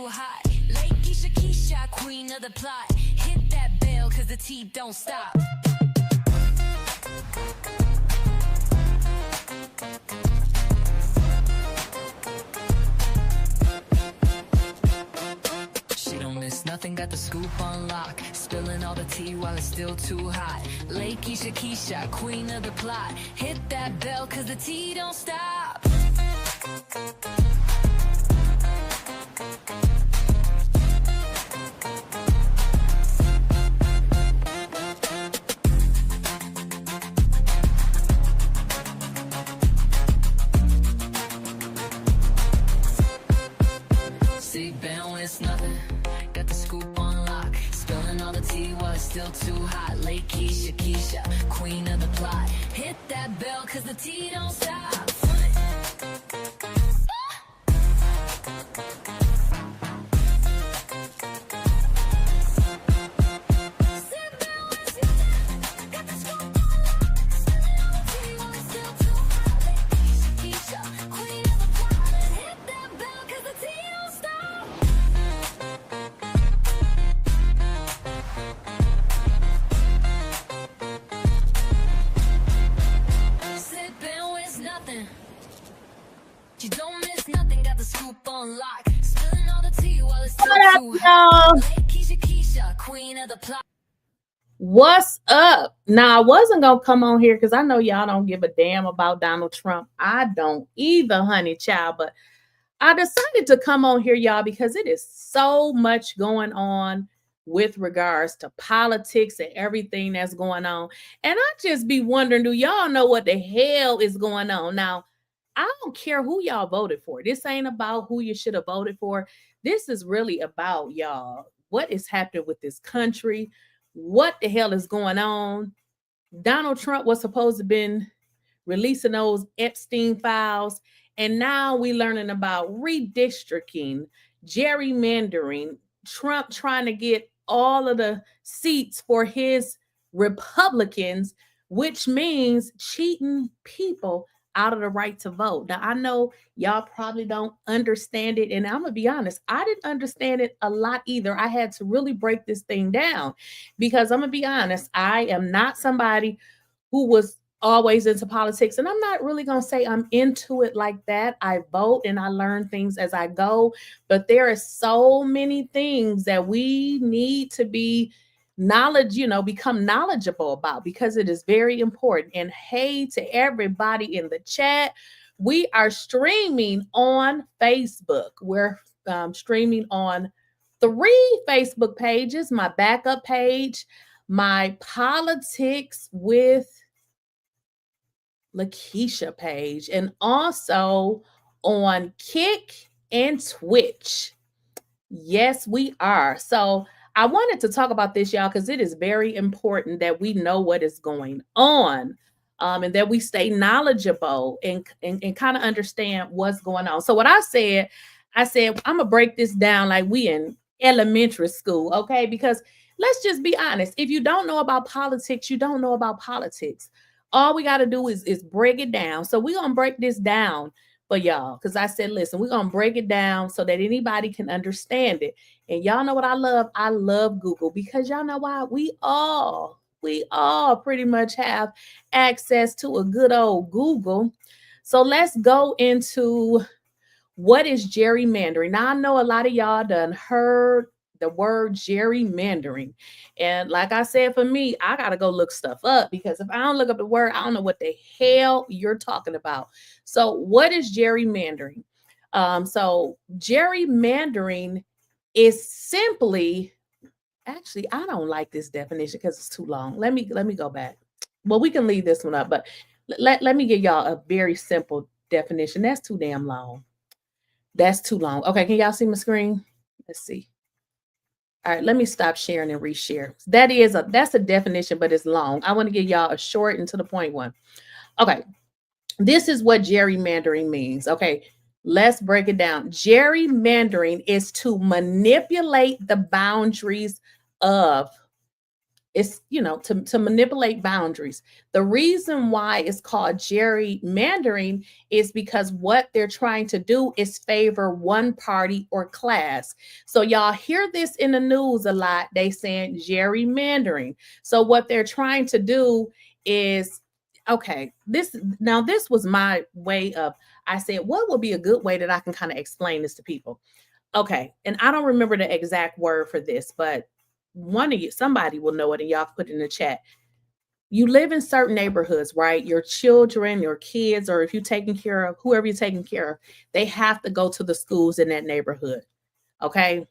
too hot. Lake Keisha, Keisha, queen of the plot. Hit that bell, cause the tea don't stop. She don't miss nothing, got the scoop on lock. Spilling all the tea while it's still too hot. Lake Keisha, Keisha, queen of the plot. Hit that bell, cause the tea don't stop. It's nothing, got the scoop on lock. Spilling all the tea while it's still too hot. Lake Keisha, Keisha, queen of the plot. Hit that bell, cause the tea don't stop. You don't miss nothing, got the scoop on lock. Spilling all the tea while it's still too hot. Keisha, Keisha, queen of the plot. What's up? Now, I wasn't going to come on here because I know y'all don't give a damn about Donald Trump. I don't either, honey child. But I decided to come on here, y'all, because it is so much going on with regards to politics and everything that's going on. And I just be wondering, do y'all know what the hell is going on? Now, I don't care who y'all voted for. This ain't about who you should have voted for. This is really about, y'all, what is happening with this country. What the hell is going on? Donald Trump was supposed to have been releasing those Epstein files. And now we're learning about redistricting, gerrymandering, Trump trying to get all of the seats for his Republicans, which means cheating people out of the right to vote. Now, I know y'all probably don't understand it. And I'm going to be honest, I didn't understand it a lot either. I had to really break this thing down because I'm going to be honest, I am not somebody who was always into politics. And I'm not really going to say I'm into it like that. I vote and I learn things as I go. But there are so many things that we need to be become knowledgeable about because it is very important. And hey to everybody in the chat, we are streaming on Facebook. We're streaming on 3 Facebook pages, my backup page, my politics with Lakeisha page, and also on Kick and Twitch. Yes, we are. So I wanted to talk about this, y'all, because it is very important that we know what is going on and that we stay knowledgeable and kind of understand what's going on. So what I said, I'm going to break this down like we in elementary school, okay? Because let's just be honest. If you don't know about politics, you don't know about politics. All we got to do is break it down. So we're going to break this down for y'all because I said, listen, we're going to break it down so that anybody can understand it. And y'all know what I love? I love Google because y'all know why? We all pretty much have access to a good old Google. So let's go into what is gerrymandering. Now, I know a lot of y'all done heard the word gerrymandering. And like I said, for me, I got to go look stuff up because if I don't look up the word, I don't know what the hell you're talking about. So what is gerrymandering? So gerrymandering is simply, actually, I don't like this definition because it's too long. Let me go back. Well, we can leave this one up, but let me give y'all a very simple definition. That's too damn long. That's too long. Okay, can y'all see my screen? Let's see. All right, let me stop sharing and reshare. That's a definition, but it's long. I want to give y'all a short and to the point one. Okay, this is what gerrymandering means. Okay, let's break it down. Gerrymandering is to manipulate the boundaries of It's, to manipulate boundaries. The reason why it's called gerrymandering is because what they're trying to do is favor one party or class. So y'all hear this in the news a lot. They saying gerrymandering. So what they're trying to do is, okay, this was my way of, I said, what would be a good way that I can kind of explain this to people? Okay. And I don't remember the exact word for this, but one of you, somebody will know it, and y'all put it in the chat. You live in certain neighborhoods, right? Your children, your kids, or if you're taking care of whoever you're taking care of, they have to go to the schools in that neighborhood. Okay.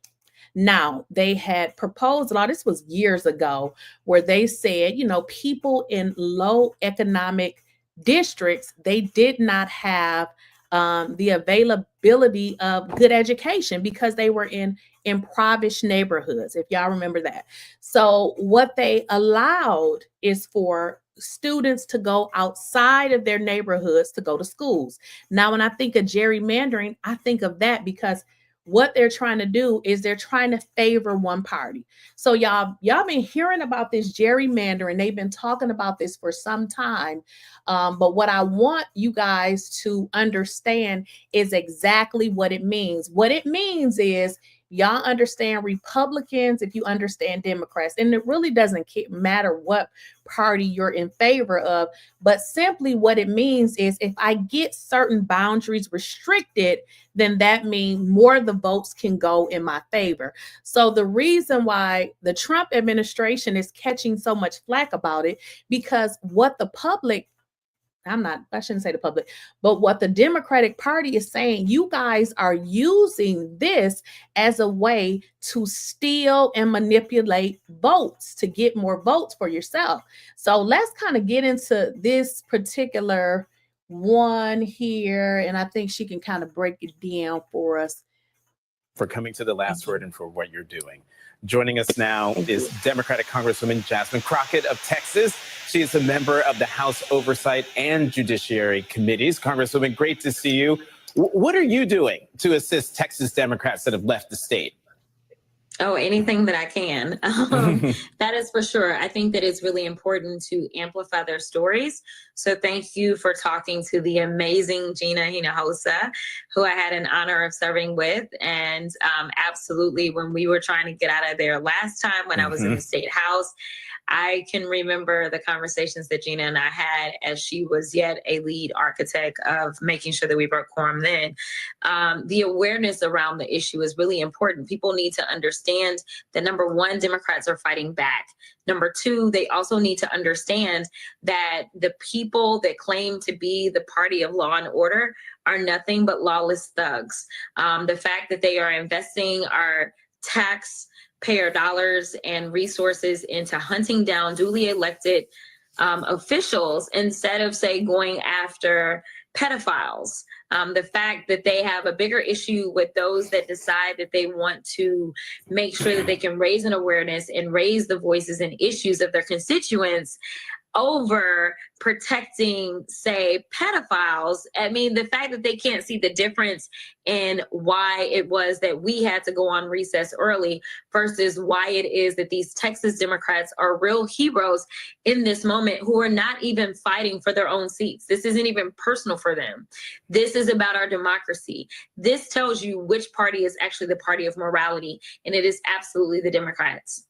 Now, they had proposed a law, this was years ago, where they said, people in low economic districts, they did not have the availability of good education because they were in impoverished neighborhoods, if y'all remember that. So what they allowed is for students to go outside of their neighborhoods to go to schools. Now, when I think of gerrymandering, I think of that because what they're trying to do is they're trying to favor one party. So y'all been hearing about this gerrymandering. They've been talking about this for some time. But what I want you guys to understand is exactly what it means. What it means is y'all understand Republicans, if you understand Democrats, and it really doesn't matter what party you're in favor of, but simply what it means is if I get certain boundaries restricted, then that means more of the votes can go in my favor. So the reason why the Trump administration is catching so much flack about it, because what the public, I shouldn't say the public, but what the Democratic Party is saying, you guys are using this as a way to steal and manipulate votes to get more votes for yourself. So let's kind of get into this particular one here, and I think she can kind of break it down for us. For coming to the last word and for what you're doing. Joining us now is Democratic Congresswoman Jasmine Crockett of Texas. She is a member of the House Oversight and Judiciary Committees. Congresswoman, great to see you. What are you doing to assist Texas Democrats that have left the state? Oh, anything that I can. That is for sure. I think that it's really important to amplify their stories. So thank you for talking to the amazing Gina Hinojosa, who I had an honor of serving with. And absolutely, when we were trying to get out of there last time when I was in the state house, I can remember the conversations that Gina and I had as she was yet a lead architect of making sure that we broke quorum then. The awareness around the issue is really important. People need to understand that, number one, Democrats are fighting back. Number two, they also need to understand that the people that claim to be the party of law and order are nothing but lawless thugs. The fact that they are investing our taxpayer dollars and resources into hunting down duly elected officials instead of, say, going after pedophiles. The fact that they have a bigger issue with those that decide that they want to make sure that they can raise an awareness and raise the voices and issues of their constituents over protecting, say, pedophiles. I mean, the fact that they can't see the difference in why it was that we had to go on recess early versus why it is that these Texas Democrats are real heroes in this moment who are not even fighting for their own seats. This isn't even personal for them. This is about our democracy. This tells you which party is actually the party of morality, and it is absolutely the Democrats.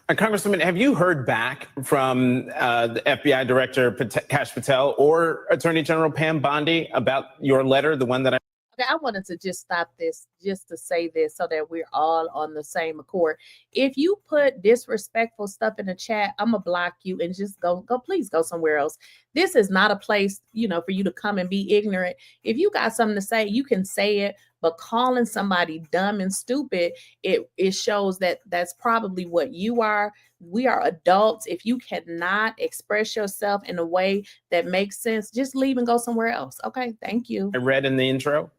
Congresswoman, have you heard back from the FBI Director Kash Patel or Attorney General Pam Bondi about your letter, the one that Okay, I wanted to just stop this just to say this so that we're all on the same accord. If you put disrespectful stuff in the chat, I'm gonna block you and just go, please go somewhere else. This is not a place, for you to come and be ignorant. If you got something to say, you can say it, but calling somebody dumb and stupid, it shows that that's probably what you are. We are adults. If you cannot express yourself in a way that makes sense, just leave and go somewhere else. Okay, thank you. I read in the intro?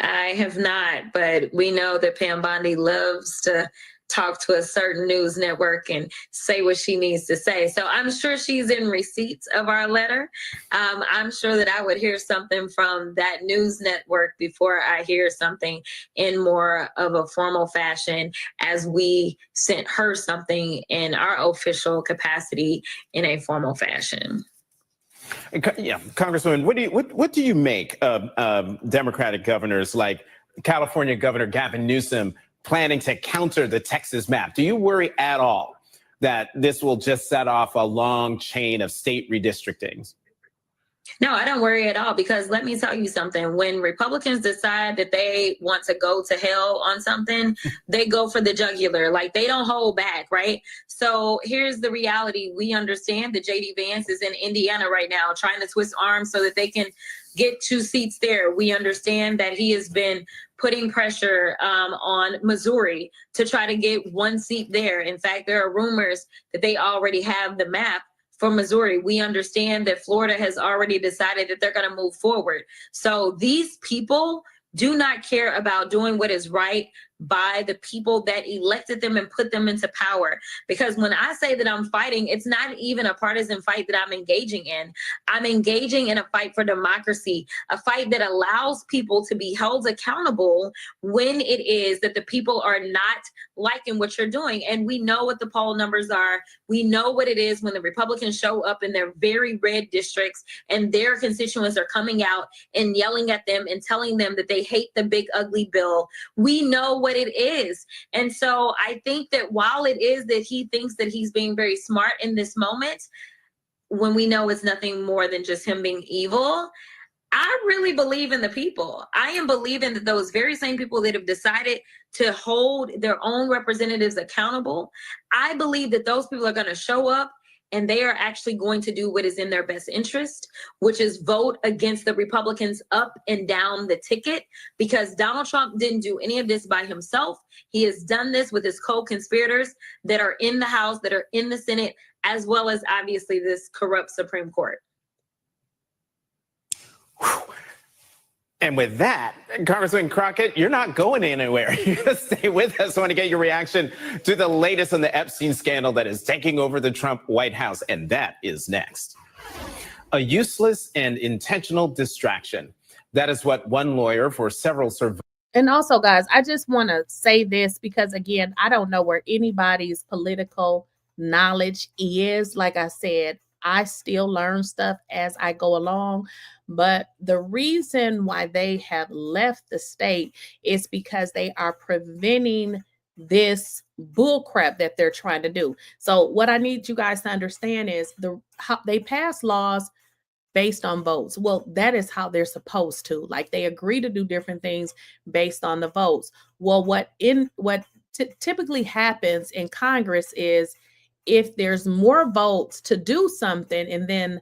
I have not, but we know that Pam Bondi loves to talk to a certain news network and say what she needs to say. So I'm sure she's in receipts of our letter. I'm sure that I would hear something from that news network before I hear something in more of a formal fashion, as we sent her something in our official capacity in a formal fashion. Yeah, Congresswoman, what do you make of Democratic governors like California Governor Gavin Newsom planning to counter the Texas map? Do you worry at all that this will just set off a long chain of state redistrictings? No, I don't worry at all, because let me tell you something. When Republicans decide that they want to go to hell on something, they go for the jugular. Like, they don't hold back, right? So here's the reality. We understand that J.D. Vance is in Indiana right now trying to twist arms so that they can get 2 seats there. We understand that he has been putting pressure on Missouri to try to get 1 seat there. In fact, there are rumors that they already have the map for Missouri. We understand that Florida has already decided that they're going to move forward. So these people do not care about doing what is right by the people that elected them and put them into power. Because when I say that I'm fighting, it's not even a partisan fight that I'm engaging in. I'm engaging in a fight for democracy, a fight that allows people to be held accountable when it is that the people are not liking what you're doing. And we know what the poll numbers are. We know what it is when the Republicans show up in their very red districts and their constituents are coming out and yelling at them and telling them that they hate the big ugly bill. We know what it is. And so I think that while it is that he thinks that he's being very smart in this moment, when we know it's nothing more than just him being evil, I really believe in the people. I am believing that those very same people that have decided to hold their own representatives accountable, I believe that those people are going to show up and they are actually going to do what is in their best interest, which is vote against the Republicans up and down the ticket, because Donald Trump didn't do any of this by himself. He has done this with his co-conspirators that are in the House, that are in the Senate, as well as obviously this corrupt Supreme Court. And with that, Congressman Crockett, you're not going anywhere. You're going to stay with us. I want to get your reaction to the latest on the Epstein scandal that is taking over the Trump White House. And that is next. A useless and intentional distraction. That is what one lawyer for several survivors. And also, guys, I just want to say this because, again, I don't know where anybody's political knowledge is. Like I said, I still learn stuff as I go along. But the reason why they have left the state is because they are preventing this bullcrap that they're trying to do. So what I need you guys to understand is how they pass laws based on votes. Well, that is how they're supposed to. Like, they agree to do different things based on the votes. Well, what typically happens in Congress is if there's more votes to do something, and then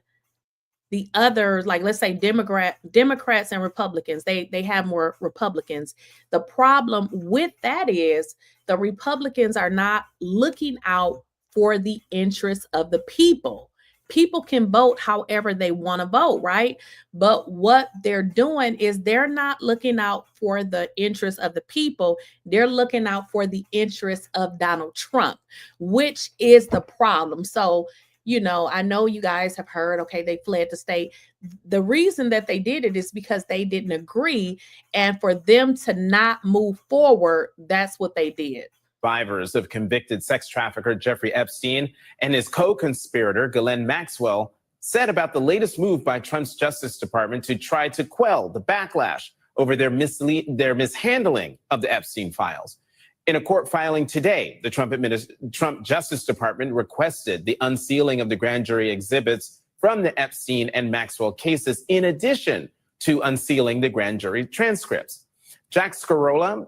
the others, like let's say Democrats and Republicans, they have more Republicans. The problem with that is the Republicans are not looking out for the interests of the people. People can vote however they want to vote, right? But what they're doing is they're not looking out for the interests of the people. They're looking out for the interests of Donald Trump, which is the problem. So, I know you guys have heard, okay, they fled the state. The reason that they did it is because they didn't agree. And for them to not move forward, that's what they did. Survivors of convicted sex trafficker Jeffrey Epstein and his co-conspirator, Ghislaine Maxwell, said about the latest move by Trump's Justice Department to try to quell the backlash over their mishandling of the Epstein files. In a court filing today, the Trump Justice Department requested the unsealing of the grand jury exhibits from the Epstein and Maxwell cases, in addition to unsealing the grand jury transcripts. Jack Scarola,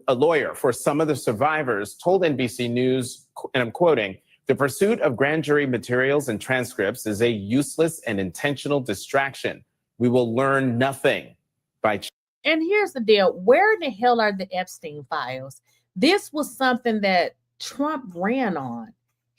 a lawyer for some of the survivors, told NBC News, and I'm quoting, "The pursuit of grand jury materials and transcripts is a useless and intentional distraction. We will learn nothing by..." And here's the deal. Where in the hell are the Epstein files? This was something that Trump ran on.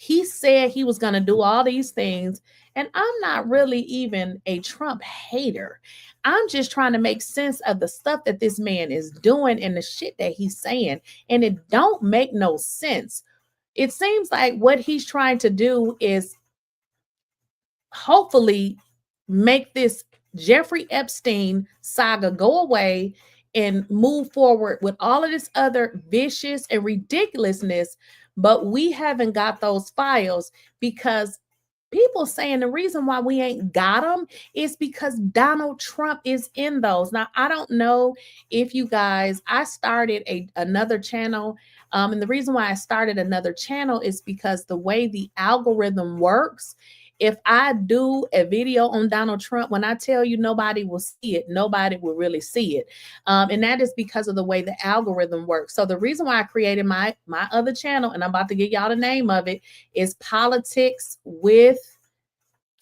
He said he was going to do all these things. And I'm not really even a Trump hater. I'm just trying to make sense of the stuff that this man is doing and the shit that he's saying. And it don't make no sense. It seems like what he's trying to do is hopefully make this Jeffrey Epstein saga go away and move forward with all of this other vicious and ridiculousness. But we haven't got those files because people saying the reason why we ain't got them is because Donald Trump is in those. Now, I don't know if you guys, I started another channel. And the reason why I started another channel is because the way the algorithm works, if I do a video on Donald Trump, when I tell you nobody will see it, nobody will really see it. And that is because of the way the algorithm works. So the reason why I created my other channel, and I'm about to give y'all the name of it, is Politics with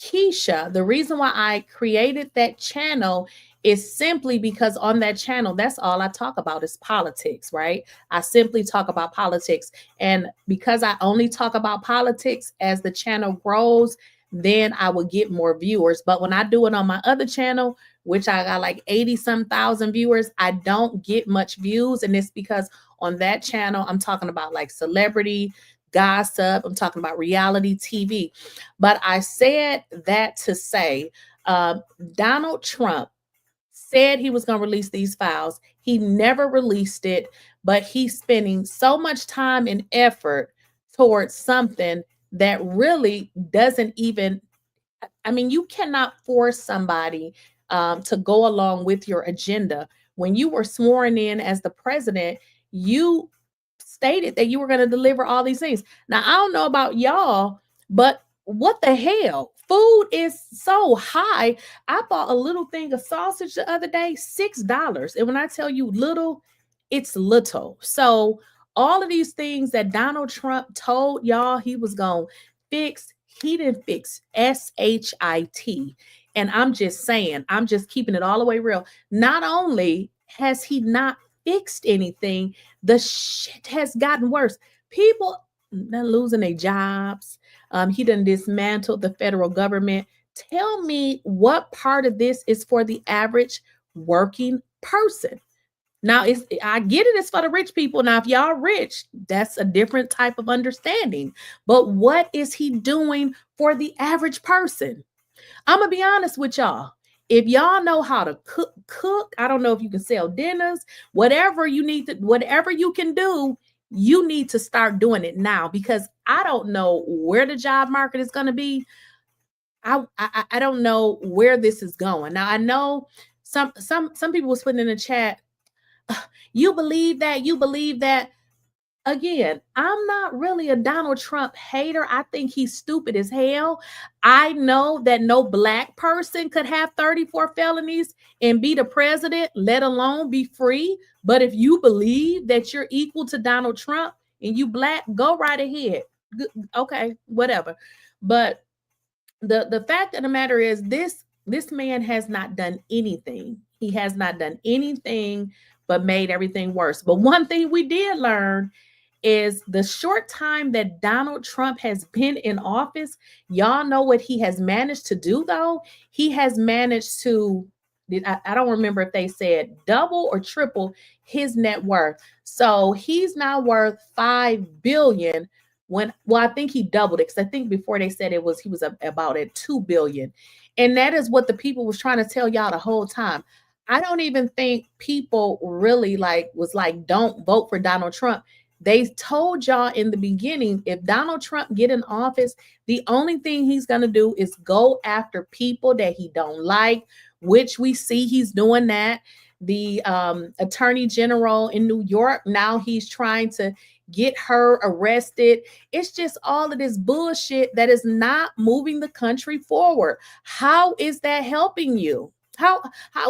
Keisha. The reason why I created that channel is simply because on that channel, that's all I talk about is politics, right? I simply talk about politics. And because I only talk about politics, as the channel grows, then I will get more viewers. But when I do it on my other channel, which I got like 80-some thousand viewers, I don't get much views. And it's because on that channel, I'm talking about like celebrity gossip. I'm talking about reality TV. But I said that to say Donald Trump said he was going to release these files. He never released it, but he's spending so much time and effort towards something that really doesn't even, I mean, you cannot force somebody to go along with your agenda. When you were sworn in as the president, you stated that you were going to deliver all these things. Now, I don't know about y'all, but what the hell? Food is so high. I bought a little thing of sausage the other day, $6. And when I tell you little, it's little. So all of these things that Donald Trump told y'all he was going to fix, he didn't fix. SHIT. And I'm just saying, I'm just keeping it all the way real. Not only has he not fixed anything, the shit has gotten worse. People are losing their jobs. He done dismantled the federal government. Tell me what part of this is for the average working person. Now, I get it, it's for the rich people. Now, if y'all rich, that's a different type of understanding. But what is he doing for the average person? I'm going to be honest with y'all. If y'all know how to cook, I don't know if you can sell dinners, whatever you need to, whatever you can do, you need to start doing it now, because I don't know where the job market is going to be. I don't know where this is going. Now, I know some people was putting in the chat, you believe that. Again, I'm not really a Donald Trump hater. I think he's stupid as hell. I know that no black person could have 34 felonies and be the president, let alone be free. But if you believe that you're equal to Donald Trump and you black, go right ahead. Okay, whatever. But the fact of the matter is this man has not done anything. He has not done anything but made everything worse. But one thing we did learn is the short time that Donald Trump has been in office, y'all know what he has managed to do, though? He has managed to, I don't remember if they said double or triple his net worth. So he's now worth $5 billion I think he doubled it, because I think before they said he was about at $2 billion. And that is what the people was trying to tell y'all the whole time. I don't even think people really was like, don't vote for Donald Trump. They told y'all in the beginning, if Donald Trump get in office, the only thing he's going to do is go after people that he don't like, which we see he's doing that. The attorney general in New York, now he's trying to get her arrested. It's just all of this bullshit that is not moving the country forward. How is that helping you? How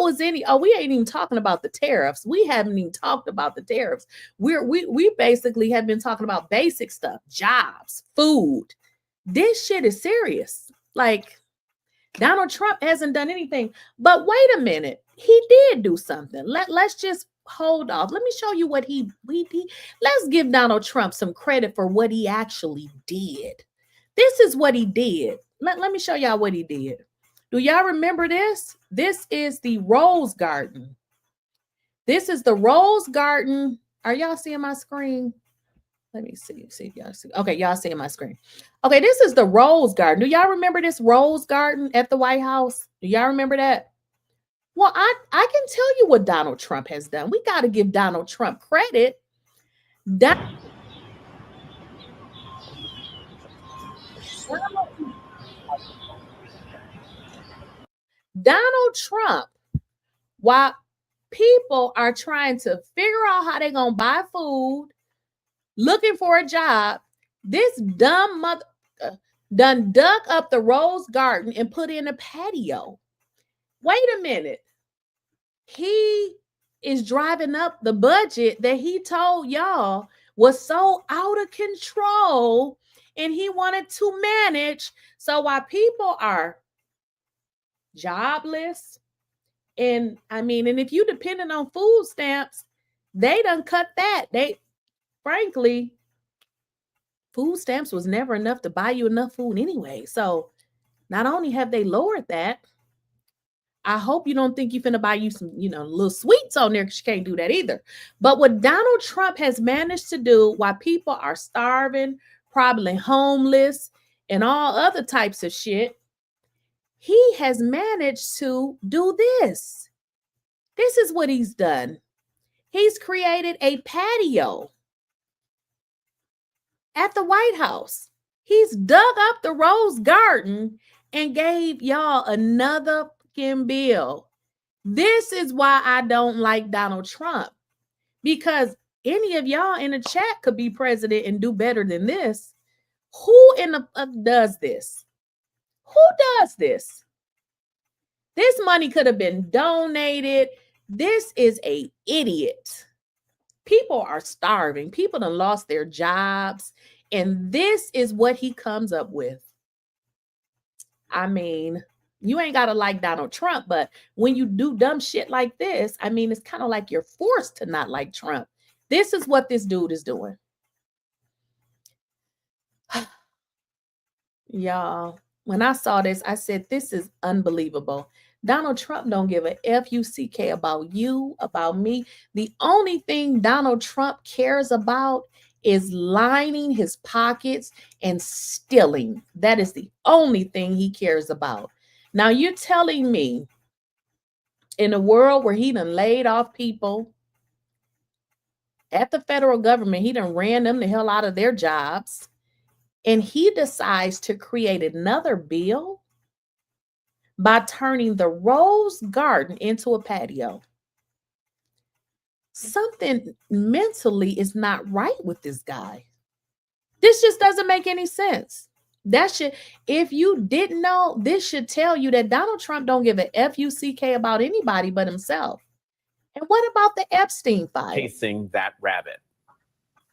is we ain't even talking about the tariffs. We haven't even talked about the tariffs. We basically have been talking about basic stuff, jobs, food. This shit is serious. Like, Donald Trump hasn't done anything. But wait a minute, he did do something. Let's just hold off. Let me show you what he let's give Donald Trump some credit for what he actually did. This is what he did. Let me show y'all what he did. Do y'all remember this? This is the Rose Garden. This is the Rose Garden. Are y'all seeing my screen? Let me see if y'all see. Okay, y'all seeing my screen. Okay, this is the Rose Garden. Do y'all remember this Rose Garden at the White House? Do y'all remember that? Well, I can tell you what Donald Trump has done. We got to give Donald Trump credit. Donald Trump, while people are trying to figure out how they're going to buy food, looking for a job, this dumb mother done dug up the Rose Garden and put in a patio. Wait a minute. He is driving up the budget that he told y'all was so out of control and he wanted to manage. So while people are jobless, and if you dependent on food stamps, they done cut that. Frankly, food stamps was never enough to buy you enough food anyway. So not only have they lowered that, I hope you don't think you're finna buy you some, little sweets on there, because you can't do that either. But what Donald Trump has managed to do while people are starving, probably homeless, and all other types of shit, he has managed to do this. This is what he's done. He's created a patio at the White House. He's dug up the Rose Garden and gave y'all another fucking bill. This is why I don't like Donald Trump, because any of y'all in the chat could be president and do better than this. Who in the fuck does this? Who does this? This money could have been donated. This is an idiot. People are starving. People done lost their jobs. And this is what he comes up with. You ain't got to like Donald Trump, but when you do dumb shit like this, it's kind of like you're forced to not like Trump. This is what this dude is doing. Y'all, when I saw this, I said, this is unbelievable. Donald Trump don't give a F-U-C-K about you, about me. The only thing Donald Trump cares about is lining his pockets and stealing. That is the only thing he cares about. Now, you're telling me in a world where he done laid off people at the federal government, he done ran them the hell out of their jobs, and he decides to create another bill by turning the Rose Garden into a patio. Something mentally is not right with this guy. This just doesn't make any sense. If you didn't know, this should tell you that Donald Trump don't give a F-U-C-K about anybody but himself. And what about the Epstein file? Chasing that rabbit.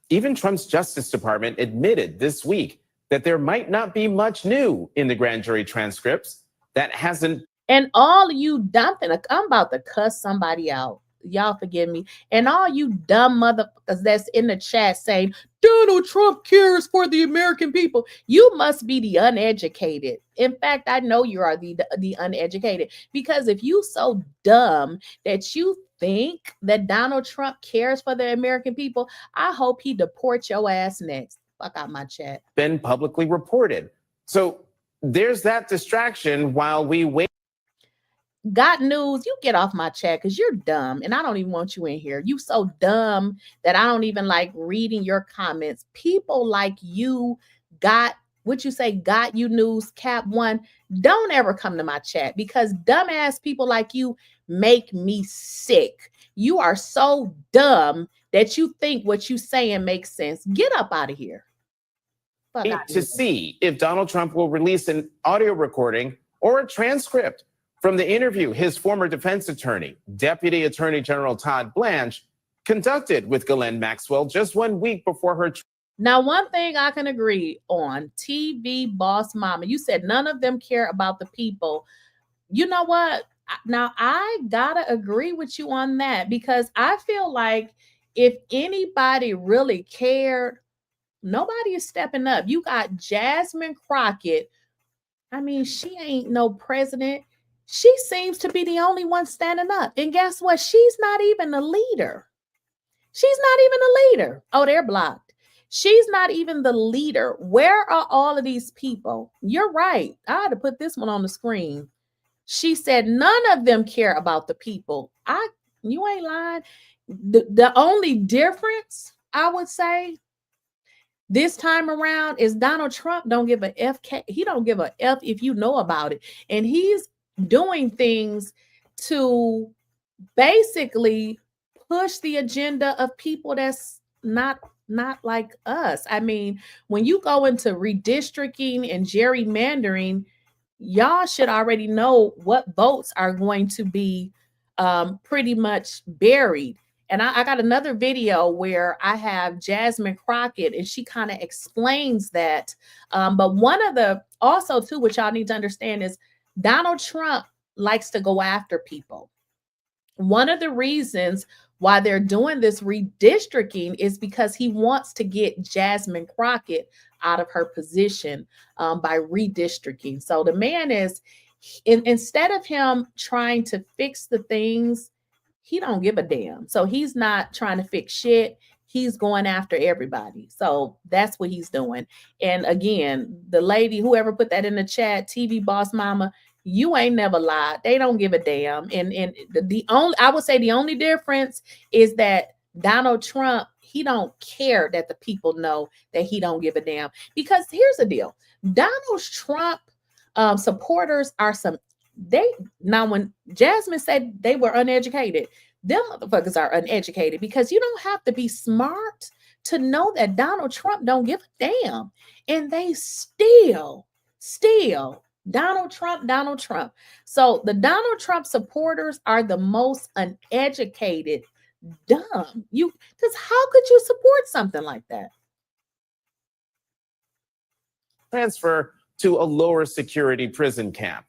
Even Trump's Justice Department admitted this week that there might not be much new in the grand jury transcripts that hasn't. And all you dumping, I'm about to cuss somebody out. Y'all forgive me. And all you dumb motherfuckers that's in the chat saying Donald Trump cares for the American people, you must be the uneducated. In fact, I know you are the uneducated, because if you so dumb that you think that Donald Trump cares for the American people, I hope he deports your ass next. Fuck out my chat. Been publicly reported. So there's that distraction while we wait. Got news, you get off my chat because you're dumb and I don't even want you in here. You so dumb that I don't even like reading your comments. People like you got you news, Cap One. Don't ever come to my chat, because dumbass people like you make me sick. You are so dumb that you think what you saying makes sense. Get up out of here. To see if Donald Trump will release an audio recording or a transcript from the interview his former defense attorney, Deputy Attorney General Todd Blanche, conducted with Ghislaine Maxwell just 1 week before her. Now, one thing I can agree on, TV boss mama, you said none of them care about the people. You know what? Now, I gotta agree with you on that, because I feel like if anybody really cared Nobody is stepping up. You got Jasmine Crockett. I mean, she ain't no president. She seems to be the only one standing up. And guess what? She's not even a leader. She's not even a leader. Oh, they're blocked. She's not even the leader. Where are all of these people? You're right. I had to put this one on the screen. She said none of them care about the people. You ain't lying. The only difference, I would say, this time around is Donald Trump don't give a FK. He don't give a F if you know about it. And he's doing things to basically push the agenda of people that's not like us. I mean, when you go into redistricting and gerrymandering, y'all should already know what votes are going to be pretty much buried. And I got another video where I have Jasmine Crockett, and she kind of explains that. But one of the, also too, what y'all need to understand is Donald Trump likes to go after people. One of the reasons why they're doing this redistricting is because he wants to get Jasmine Crockett out of her position by redistricting. So the man is, instead of him trying to fix the things, he don't give a damn. So he's not trying to fix shit. He's going after everybody. So that's what he's doing. And again, the lady, whoever put that in the chat, TV Boss Mama, you ain't never lied. They don't give a damn. And the only, I would say the only difference is that Donald Trump, he don't care that the people know that he don't give a damn. Because here's the deal. Donald Trump supporters are now when Jasmine said they were uneducated, them motherfuckers are uneducated, because you don't have to be smart to know that Donald Trump don't give a damn. And they still Donald Trump. So the Donald Trump supporters are the most uneducated, dumb. Because how could you support something like that? Transfer to a lower security prison camp.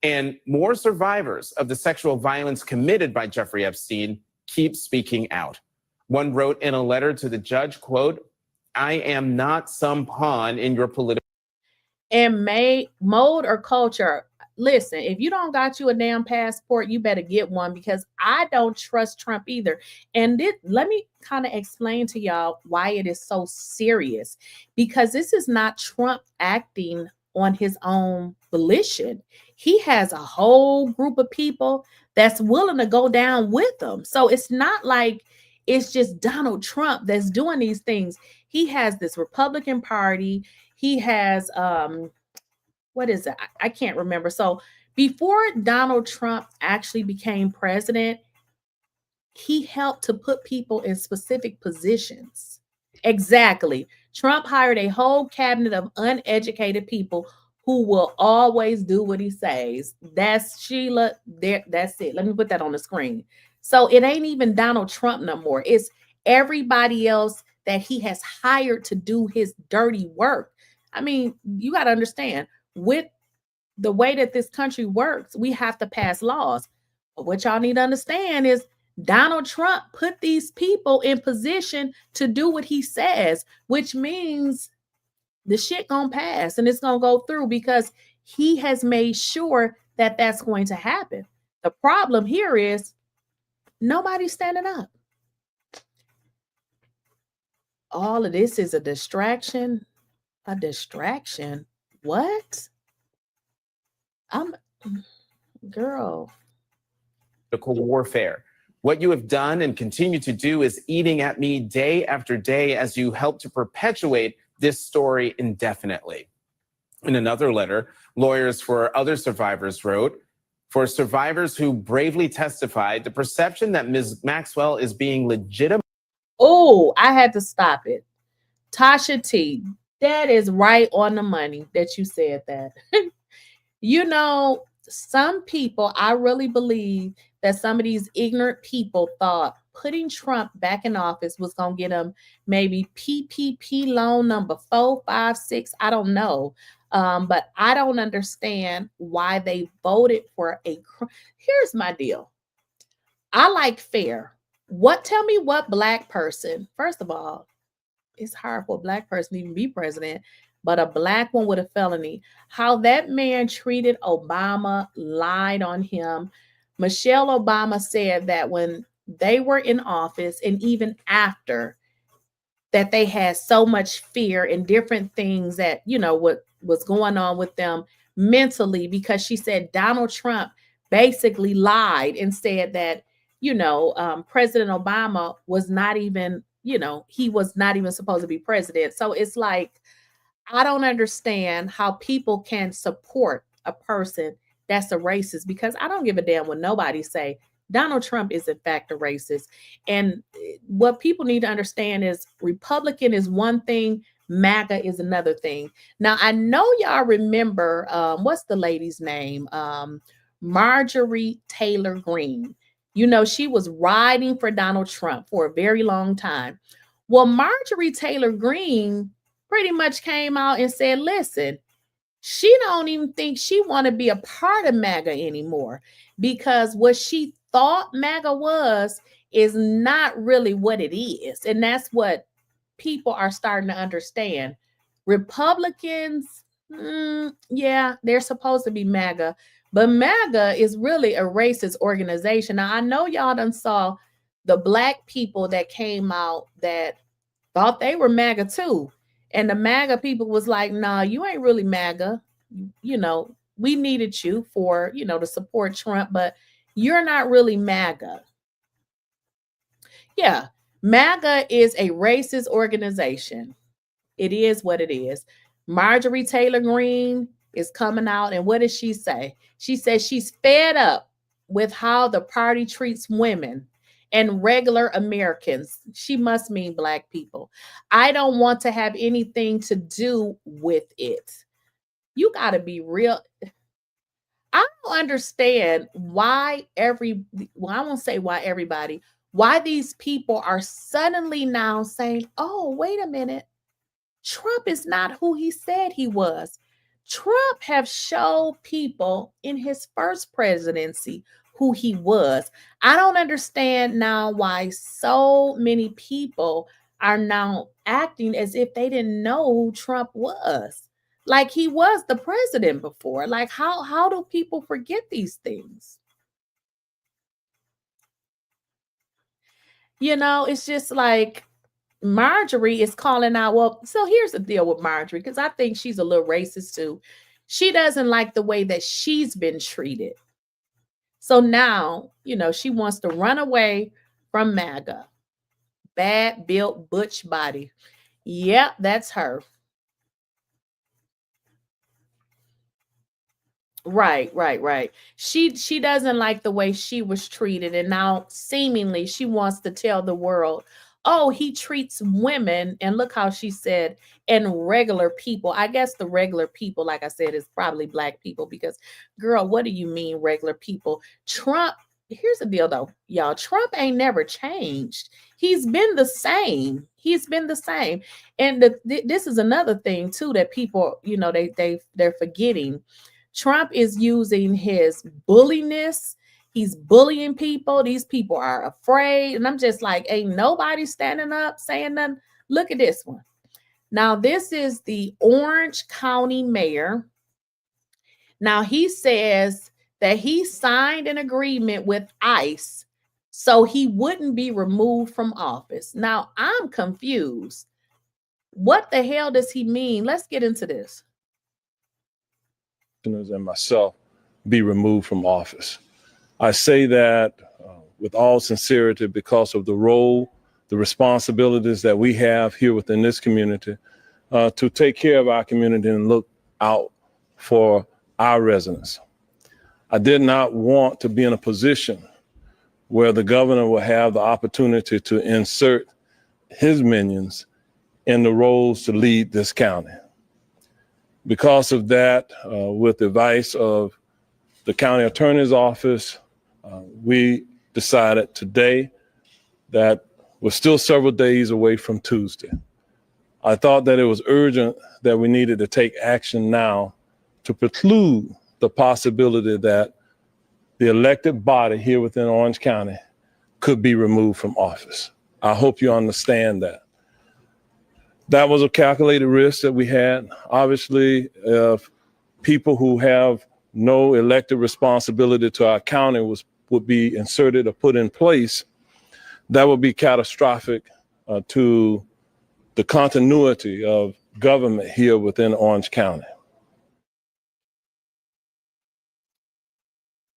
And more survivors of the sexual violence committed by Jeffrey Epstein keep speaking out. One wrote in a letter to the judge, quote, "I am not some pawn in your political..." And mode or culture. Listen, if you don't got you a damn passport, you better get one, because I don't trust Trump either. And let me kind of explain to y'all why it is so serious. Because this is not Trump acting on his own volition. He has a whole group of people that's willing to go down with him. So it's not like it's just Donald Trump that's doing these things. He has this Republican Party. He has, what is it? I can't remember. So before Donald Trump actually became president, he helped to put people in specific positions. Exactly. Trump hired a whole cabinet of uneducated people who will always do what he says. That's Sheila. There, that's it. Let me put that on the screen. So it ain't even Donald Trump no more. It's everybody else that he has hired to do his dirty work. I mean, you got to understand, with the way that this country works, we have to pass laws. But what y'all need to understand is Donald Trump put these people in position to do what he says, which means the shit gonna pass and it's gonna go through, because he has made sure that that's going to happen. The problem here is nobody's standing up. All of this is a distraction. A distraction? What? Girl. Political warfare. What you have done and continue to do is eating at me day after day as you help to perpetuate this story indefinitely. In another letter, lawyers for other survivors wrote, "For survivors who bravely testified, the perception that Ms. Maxwell is being legitimate..." Oh, I had to stop it. Tasha T, that is right on the money that you said that. You know, some people, I really believe that some of these ignorant people thought putting Trump back in office was going to get him maybe PPP loan number 4, 5, 6. I don't know. But I don't understand why they voted for here's my deal. I like fair. Tell me what Black person, first of all, it's hard for a Black person to even be president, but a Black one with a felony. How that man treated Obama, lied on him. Michelle Obama said that when they were in office and even after, that they had so much fear and different things that, what was going on with them mentally, because she said Donald Trump basically lied and said that, President Obama was not even, he was not even supposed to be president. So it's like, I don't understand how people can support a person that's a racist, because I don't give a damn what nobody say. Donald Trump is in fact a racist. And what people need to understand is Republican is one thing, MAGA is another thing. Now, I know y'all remember, what's the lady's name? Marjorie Taylor Greene. She was riding for Donald Trump for a very long time. Well, Marjorie Taylor Greene pretty much came out and said, listen, she don't even think she want to be a part of MAGA anymore, because what she thought MAGA was is not really what it is. And that's what people are starting to understand. Republicans, yeah, they're supposed to be MAGA, but MAGA is really a racist organization. Now, I know y'all done saw the Black people that came out that thought they were MAGA too. And the MAGA people was like, nah, you ain't really MAGA. We needed you for, to support Trump, but you're not really MAGA. Yeah, MAGA is a racist organization. It is what it is. Marjorie Taylor Greene is coming out, and what does she say? She says she's fed up with how the party treats women and regular Americans. She must mean Black people. I don't want to have anything to do with it. You got to be real. I don't understand why I won't say why everybody, why these people are suddenly now saying, oh, wait a minute, Trump is not who he said he was. Trump have showed people in his first presidency who he was. I don't understand now why so many people are now acting as if they didn't know who Trump was. Like he was the president before. Like how do people forget these things? It's just like Marjorie is calling out. Well, so here's the deal with Marjorie, because I think she's a little racist too. She doesn't like the way that she's been treated. So now, she wants to run away from MAGA. Bad built butch body. Yep, that's her. Right. She doesn't like the way she was treated, and now seemingly she wants to tell the world, oh, he treats women, and look how she said, and regular people. I guess the regular people, like I said, is probably Black people, because girl, what do you mean regular people? Trump, here's the deal though, y'all, Trump ain't never changed. He's been the same. And this is another thing too that people, they're forgetting. Trump is using his bulliness. He's bullying people. These people are afraid. And I'm just like, ain't nobody standing up saying nothing. Look at this one. Now, this is the Orange County mayor. Now, he says that he signed an agreement with ICE so he wouldn't be removed from office. Now, I'm confused. What the hell does he mean? Let's get into this. And myself be removed from office. I say that with all sincerity because of the role, the responsibilities that we have here within this community to take care of our community and look out for our residents. I did not want to be in a position where the governor will have the opportunity to insert his minions in the roles to lead this county. Because of that, with the advice of the county attorney's office, we decided today that we're still several days away from Tuesday. I thought that it was urgent that we needed to take action now to preclude the possibility that the elected body here within Orange County could be removed from office. I hope you understand that. That was a calculated risk that we had. Obviously, if people who have no elected responsibility to our county would be inserted or put in place, that would be catastrophic to the continuity of government here within Orange County.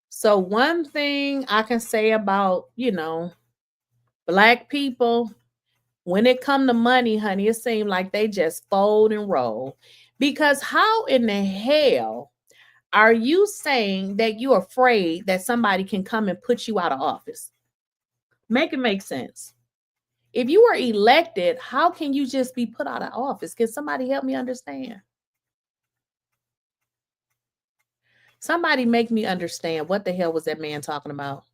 So one thing I can say about, Black people, when it come to money, honey, it seems like they just fold and roll. Because how in the hell are you saying that you're afraid that somebody can come and put you out of office? Make it make sense. If you are elected, how can you just be put out of office? Can somebody help me understand? Somebody make me understand. What the hell was that man talking about?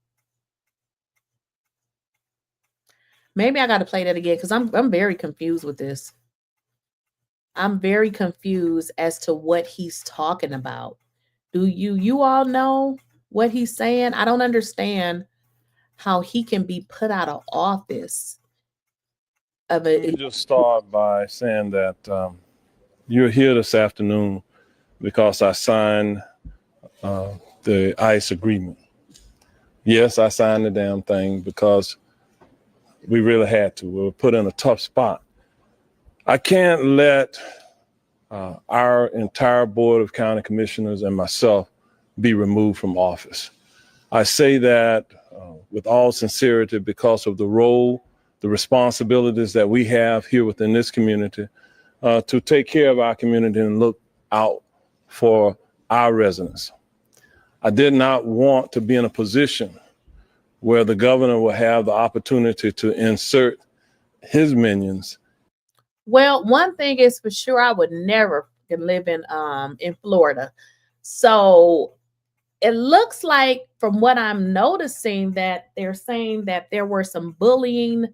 Maybe I got to play that again because I'm very confused with this. I'm very confused as to what he's talking about. Do you all know what he's saying? I don't understand how he can be put out of office. Let me just start by saying that you're here this afternoon because I signed the ICE agreement. Yes, I signed the damn thing because we really had to. We were put in a tough spot. I can't let our entire board of county commissioners and myself be removed from office. I say that with all sincerity because of the role, the responsibilities that we have here within this community to take care of our community and look out for our residents. I did not want to be in a position where the governor will have the opportunity to insert his minions. Well, one thing is for sure, I would never live in Florida. So it looks like from what I'm noticing that they're saying that there were some bullying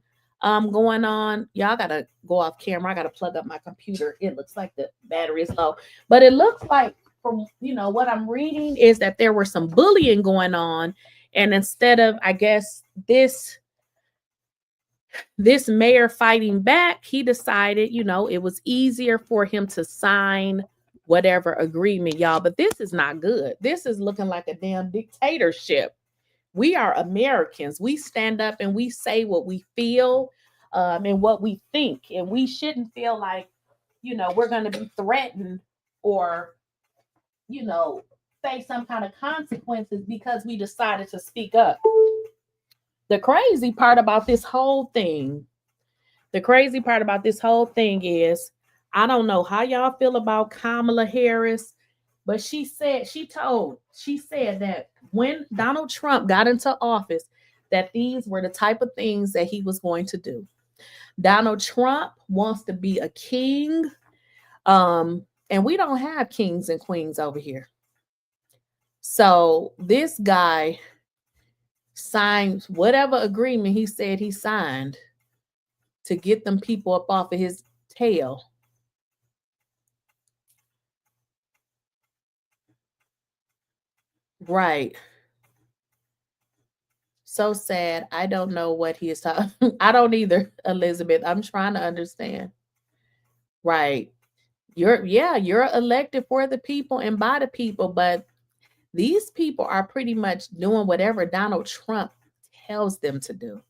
going on. Y'all gotta go off camera. I gotta plug up my computer. It looks like the battery is low, but it looks like from what I'm reading is that there were some bullying going on, and instead of, I guess, this mayor fighting back, he decided, it was easier for him to sign whatever agreement, y'all. But this is not good. This is looking like a damn dictatorship. We are Americans. We stand up and we say what we feel and what we think. And we shouldn't feel like, we're going to be threatened or, face some kind of consequences because we decided to speak up. The crazy part about this whole thing is, I don't know how y'all feel about Kamala Harris, but she said that when Donald Trump got into office, that these were the type of things that he was going to do. Donald Trump wants to be a king, and we don't have kings and queens over here. So this guy signed whatever agreement he said he signed to get them people up off of his tail. Right. So sad. I don't know what he is talking. I don't either, Elizabeth. I'm trying to understand. Right. You're elected for the people and by the people, but these people are pretty much doing whatever Donald Trump tells them to do,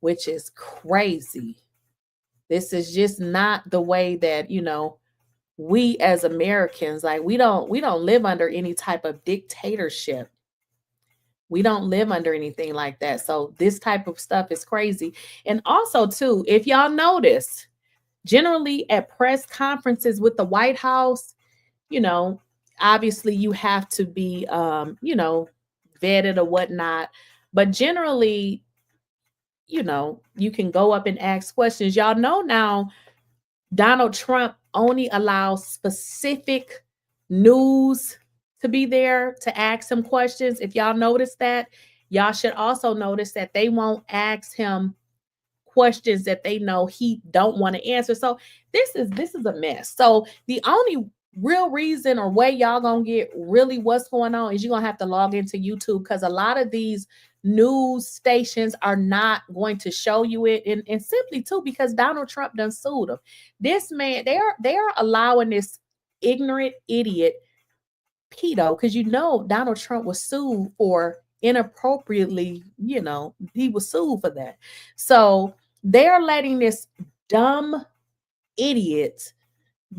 which is crazy. This is just not the way that, we as Americans, like we don't live under any type of dictatorship. We don't live under anything like that. So this type of stuff is crazy. And also too, if y'all notice, generally at press conferences with the White House, obviously you have to be, vetted or whatnot. But generally, you can go up and ask questions. Y'all know now, Donald Trump only allows specific news to be there to ask him questions. If y'all notice that, y'all should also notice that they won't ask him questions that they know he don't want to answer. So this is a mess. So the only real reason or way y'all gonna get really what's going on is you're gonna have to log into YouTube, because a lot of these news stations are not going to show you it, and simply too because Donald Trump done sued them. This man, they're allowing this ignorant idiot pedo, because Donald Trump was sued for inappropriately, he was sued for that. So they're letting this dumb idiot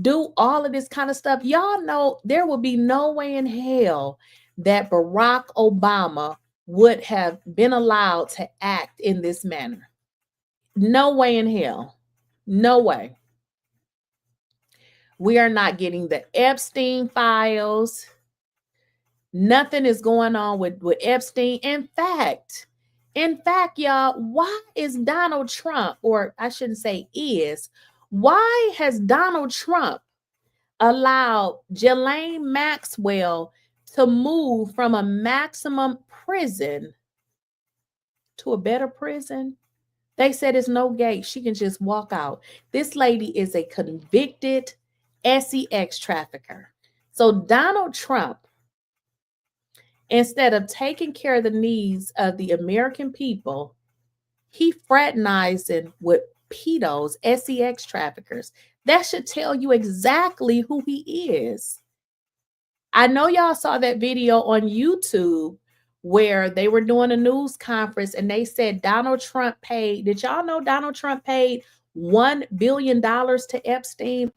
do all of this kind of stuff. Y'all know there would be no way in hell that Barack Obama would have been allowed to act in this manner. No way in hell. No way. We are not getting the Epstein files. Nothing is going on with Epstein. In fact, y'all, why is Donald Trump, or I shouldn't say why has Donald Trump allowed Ghislaine Maxwell to move from a maximum prison to a better prison? They said it's no gate. She can just walk out. This lady is a convicted sex trafficker. So Donald Trump, instead of taking care of the needs of the American people, he fraternizing with pedos, sex traffickers. That should tell you exactly who he is. I know y'all saw that video on YouTube where they were doing a news conference and they said Donald Trump paid. Did y'all know Donald Trump paid $1 billion to Epstein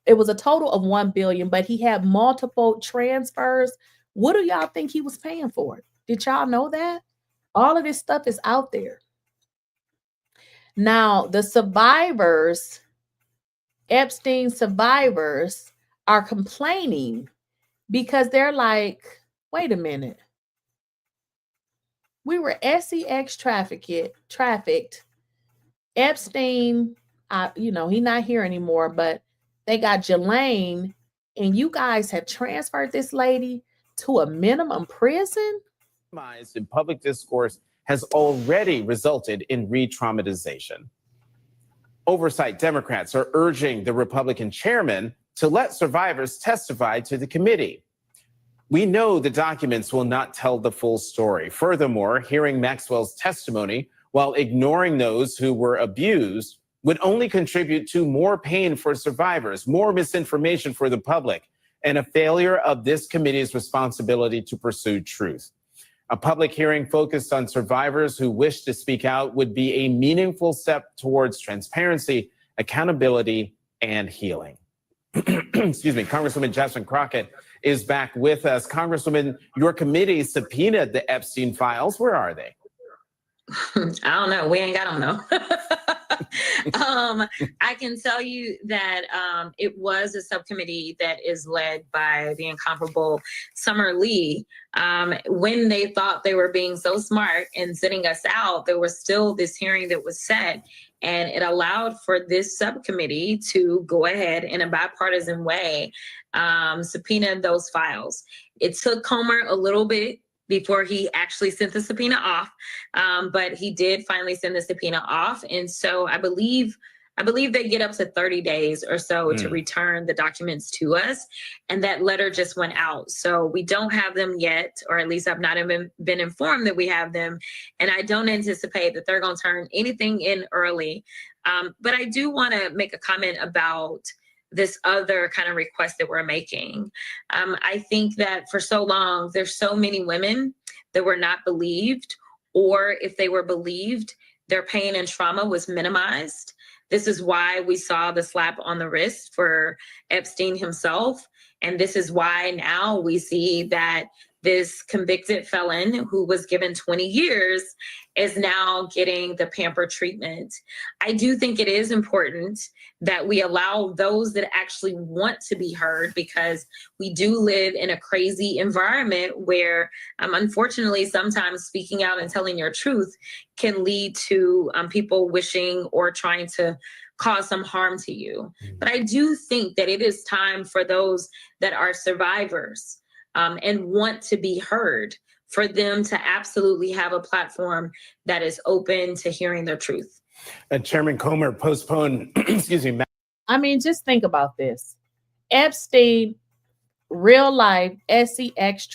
it was a total of $1 billion, but he had multiple transfers. What do y'all think he was paying for? Did y'all know that? All of this stuff is out there. Now, the survivors, Epstein survivors, are complaining because they're like, wait a minute. We were sex trafficked. Epstein, he's not here anymore, but they got Ghislaine, and you guys have transferred this lady to a minimum prison? In public discourse has already resulted in re-traumatization. Oversight Democrats are urging the Republican chairman to let survivors testify to the committee. We know the documents will not tell the full story. Furthermore, hearing Maxwell's testimony while ignoring those who were abused would only contribute to more pain for survivors, more misinformation for the public, and a failure of this committee's responsibility to pursue truth. A public hearing focused on survivors who wish to speak out would be a meaningful step towards transparency, accountability, and healing. Excuse me, Congresswoman Jasmine Crockett is back with us. Congresswoman, your committee subpoenaed the Epstein files. Where are they? I don't know. We ain't got them though. I can tell you that it was a subcommittee that is led by the incomparable Summer Lee. When they thought they were being so smart and sitting us out, there was still this hearing that was set, and it allowed for this subcommittee to go ahead in a bipartisan way, subpoena those files. It took Comer a little bit before he actually sent the subpoena off. But he did finally send the subpoena off. And so I believe they get up to 30 days or so to return the documents to us. And that letter just went out. So we don't have them yet, or at least I've not even been informed that we have them. And I don't anticipate that they're going to turn anything in early. But I do want to make a comment about this other kind of request that we're making. I think that for so long, there's so many women that were not believed, or if they were believed, their pain and trauma was minimized. This is why we saw the slap on the wrist for Epstein himself. And this is why now we see that this convicted felon who was given 20 years is now getting the pamper treatment. I do think it is important that we allow those that actually want to be heard, because we do live in a crazy environment where, unfortunately, sometimes speaking out and telling your truth can lead to people wishing or trying to cause some harm to you. But I do think that it is time for those that are survivors and want to be heard, for them to absolutely have a platform that is open to hearing their truth. Chairman Comer postponed, excuse me. I mean, just think about this. Epstein, real life, sex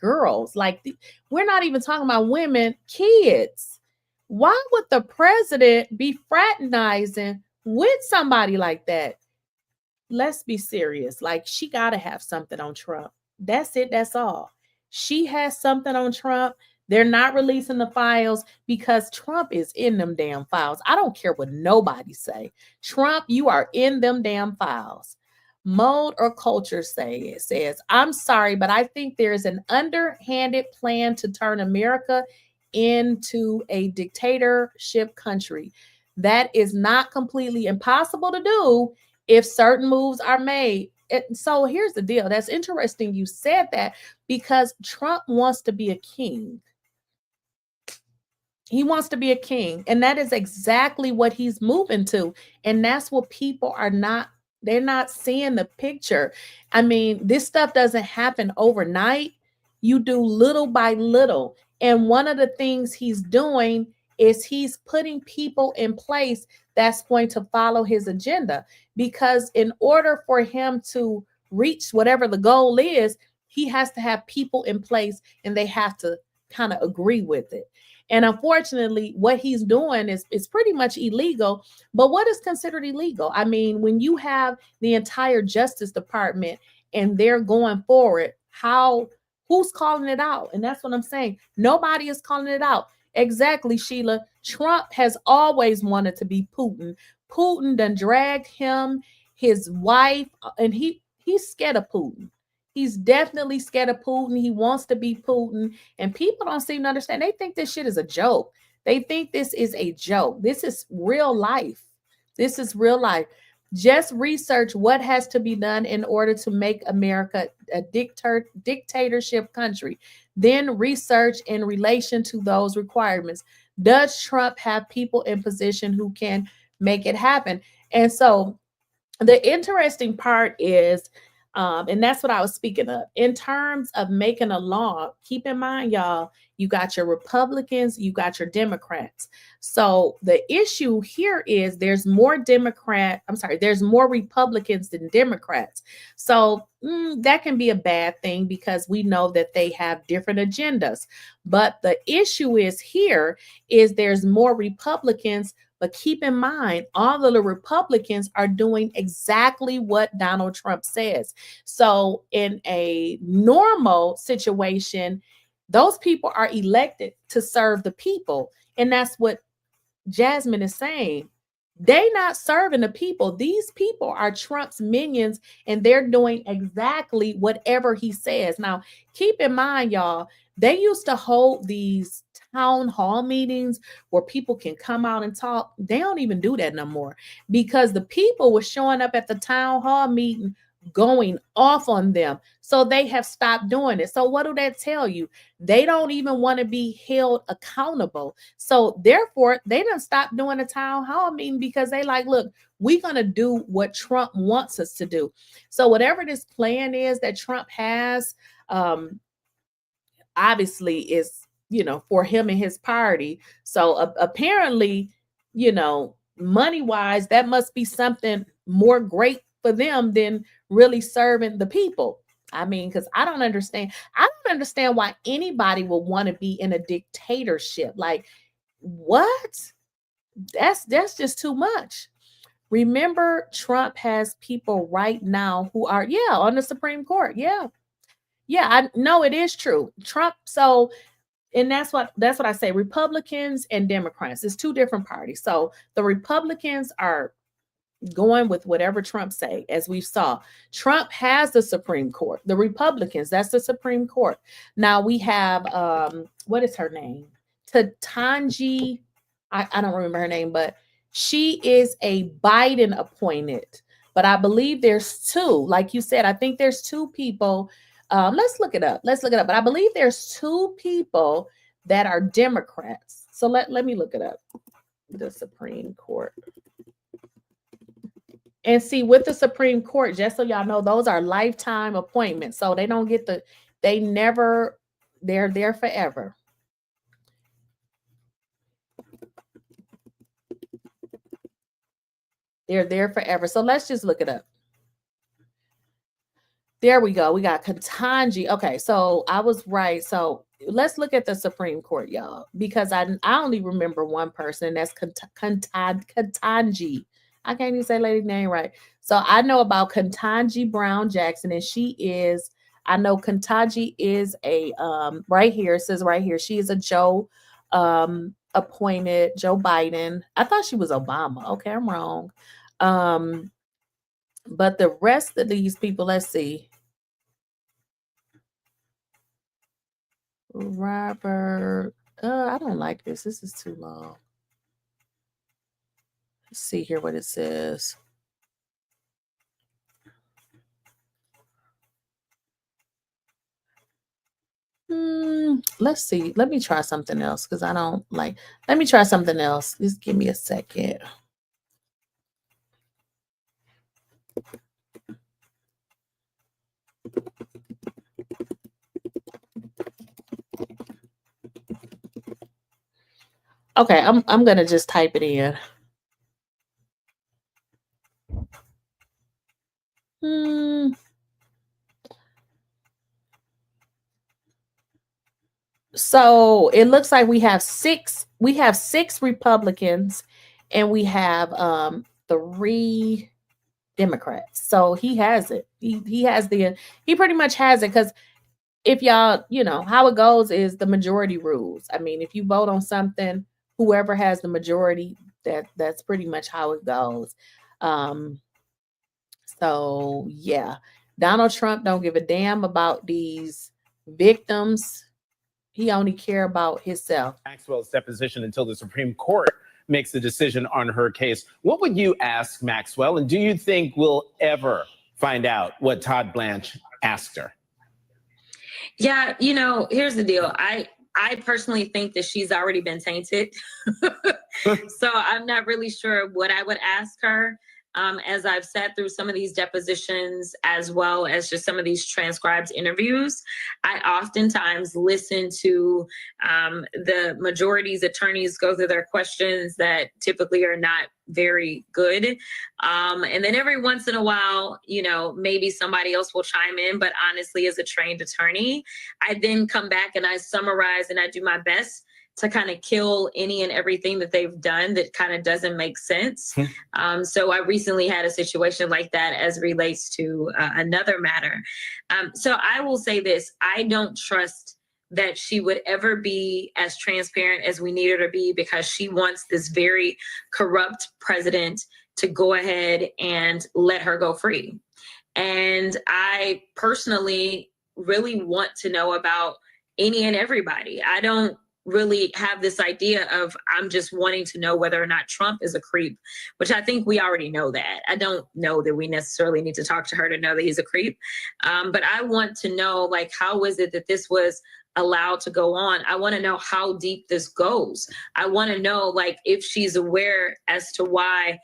girls. Like, we're not even talking about women, kids. Why would the president be fraternizing with somebody like that? Let's be serious. Like, she got to have something on Trump. That's it. That's all. She has something on Trump. They're not releasing the files because Trump is in them damn files. I don't care what nobody say. Trump, you are in them damn files. Mode or culture says, I'm sorry, but I think there is an underhanded plan to turn America into a dictatorship country. That is not completely impossible to do if certain moves are made. So here's the deal. That's interesting you said that, because Trump wants to be a king. He wants to be a king. And that is exactly what he's moving to. And that's what people are not, they're not seeing the picture. I mean, this stuff doesn't happen overnight. You do little by little. And one of the things he's doing is he's putting people in place that's going to follow his agenda. Because in order for him to reach whatever the goal is, he has to have people in place and they have to kind of agree with it. And unfortunately, what he's doing is pretty much illegal. But what is considered illegal? I mean, when you have the entire Justice Department and they're going forward, who's calling it out? And that's what I'm saying. Nobody is calling it out. Exactly, Sheila. Trump has always wanted to be Putin. Putin done dragged him, his wife, and he's scared of Putin. He's definitely scared of Putin. He wants to be Putin. And people don't seem to understand. They think this shit is a joke. They think this is a joke. This is real life. This is real life. Just research what has to be done in order to make America a dictatorship country. Then research in relation to those requirements. Does Trump have people in position who can make it happen? And so the interesting part is, and that's what I was speaking of. In terms of making a law, keep in mind, y'all, you got your Republicans, you got your Democrats. So the issue here is there's more Republicans than Democrats. So that can be a bad thing because we know that they have different agendas. But the issue is there's more Republicans. But keep in mind, all of the Republicans are doing exactly what Donald Trump says. So in a normal situation, those people are elected to serve the people. And that's what Jasmine is saying. They're not serving the people. These people are Trump's minions, and they're doing exactly whatever he says. Now, keep in mind, y'all, they used to hold these town hall meetings where people can come out and talk. They don't even do that no more because the people were showing up at the town hall meeting going off on them. So they have stopped doing it. So what do that tell you? They don't even want to be held accountable. So therefore, they done stopped doing a town hall meeting because they like, look, we're going to do what Trump wants us to do. So whatever this plan is that Trump has, obviously is, for him and his party. So apparently, money-wise, that must be something more great for them than really serving the people. I mean, because I don't understand why anybody would want to be in a dictatorship. Like, what? That's just too much. Remember, Trump has people right now who are, on the Supreme Court. Yeah, I know it is true. Trump, and that's what I say, Republicans and Democrats. It's two different parties. So the Republicans are going with whatever Trump say, as we saw. Trump has the Supreme Court. The Republicans, that's the Supreme Court. Now we have, what is her name? Tatanji, I don't remember her name, but she is a Biden appointed. But I believe there's two. Like you said, I think there's two people. Let's look it up. But I believe there's two people that are Democrats. So let me look it up. The Supreme Court. And see, with the Supreme Court, just so y'all know, those are lifetime appointments. So they don't get they're there forever. They're there forever. So let's just look it up. There we go. We got Ketanji. Okay, so I was right. So let's look at the Supreme Court, y'all, because I only remember one person, and that's Ketanji. I can't even say lady's name right. So I know about Ketanji Brown Jackson, and she is, I know Ketanji is a right here, it says right here, she is a Joe appointed Joe Biden. I thought she was Obama. Okay, I'm wrong. But the rest of these people, let's see. Robert, I don't like this. This is too long. Let's see here what it says. Let's see. Let me try something else because I don't like. Let me try something else. Just give me a second. Okay, I'm gonna just type it in. So it looks like we have six Republicans and we have 3 Democrats. So he has it. He has he pretty much has it, because if y'all, how it goes is the majority rules. I mean, if you vote on something, whoever has the majority, that's pretty much how it goes. So yeah, Donald Trump don't give a damn about these victims. He only care about himself. Maxwell's deposition until the Supreme Court makes a decision on her case. What would you ask Maxwell? And do you think we'll ever find out what Todd Blanche asked her? Yeah, here's the deal. I personally think that she's already been tainted. So I'm not really sure what I would ask her. As I've sat through some of these depositions, as well as just some of these transcribed interviews, I oftentimes listen to the majority's attorneys go through their questions that typically are not very good. And then every once in a while, maybe somebody else will chime in. But honestly, as a trained attorney, I then come back and I summarize and I do my best to kind of kill any and everything that they've done that kind of doesn't make sense. So I recently had a situation like that as relates to another matter. So I will say this, I don't trust that she would ever be as transparent as we need her to be, because she wants this very corrupt president to go ahead and let her go free. And I personally really want to know about any and everybody. I don't really have this idea of I'm just wanting to know whether or not Trump is a creep, which I think we already know that. I don't know that we necessarily need to talk to her to know that he's a creep. But I want to know, how is it that this was allowed to go on? I want to know how deep this goes. I want to know, if she's aware as to why,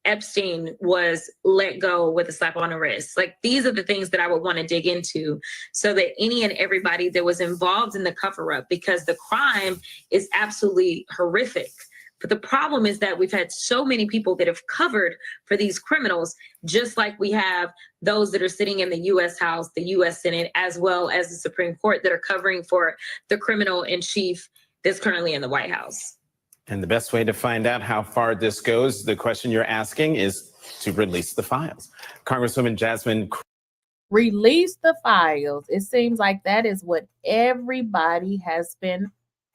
Epstein was let go with a slap on the wrist. These are the things that I would want to dig into, so that any and everybody that was involved in the cover up, because the crime is absolutely horrific. But the problem is that we've had so many people that have covered for these criminals, just like we have those that are sitting in the U.S. House, the U.S. Senate, as well as the Supreme Court, that are covering for the criminal in chief that's currently in the White House. And the best way to find out how far this goes, the question you're asking, is to release the files. Congresswoman Jasmine. Release the files. It seems like that is what everybody has been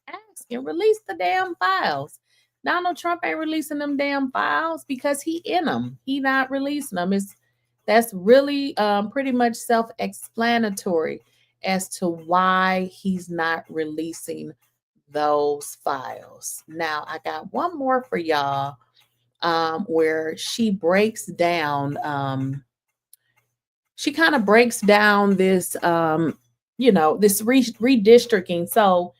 asking. Release the damn files. Donald Trump ain't releasing them damn files because he in them. He not releasing them. That's really pretty much self-explanatory as to why he's not releasing those files. Now, I got one more for y'all where she breaks down, she kind of breaks down this, this redistricting. So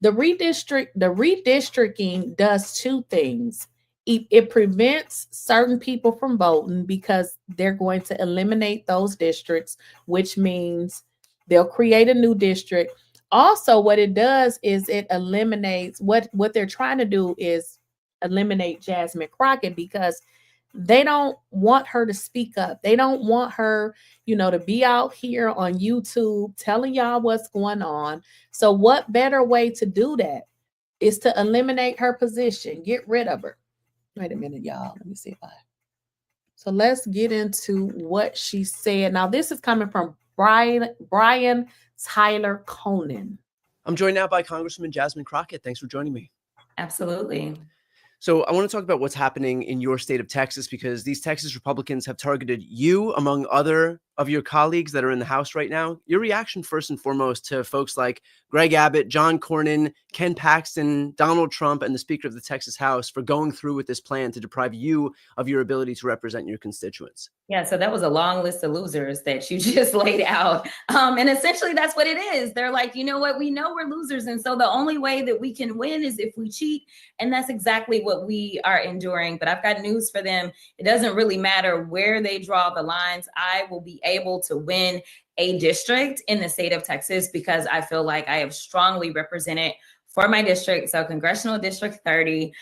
the redistricting does 2 things. It prevents certain people from voting because they're going to eliminate those districts, which means they'll create a new district. Also, what it does is it eliminates what they're trying to do is eliminate Jasmine Crockett, because They don't want her to speak up. They don't want her, to be out here on YouTube telling y'all what's going on. So what better way to do that is to eliminate her position, get rid of her. Wait a minute, y'all. Let me see if So let's get into what she said. Now, this is coming from Brian Tyler Conan. I'm joined now by Congresswoman Jasmine Crockett. Thanks for joining me. Absolutely. So I want to talk about what's happening in your state of Texas, because these Texas Republicans have targeted you among other of your colleagues that are in the House right now. Your reaction, first and foremost, to folks like Greg Abbott, John Cornyn, Ken Paxton, Donald Trump, and the Speaker of the Texas House for going through with this plan to deprive you of your ability to represent your constituents. Yeah, so that was a long list of losers that you just laid out. And essentially that's what it is. They're like, you know what? We know we're losers. And so the only way that we can win is if we cheat. And that's exactly what we are enduring. But I've got news for them. It doesn't really matter where they draw the lines. I will be able to win a district in the state of Texas because I feel like I have strongly represented for my district. So Congressional District 30,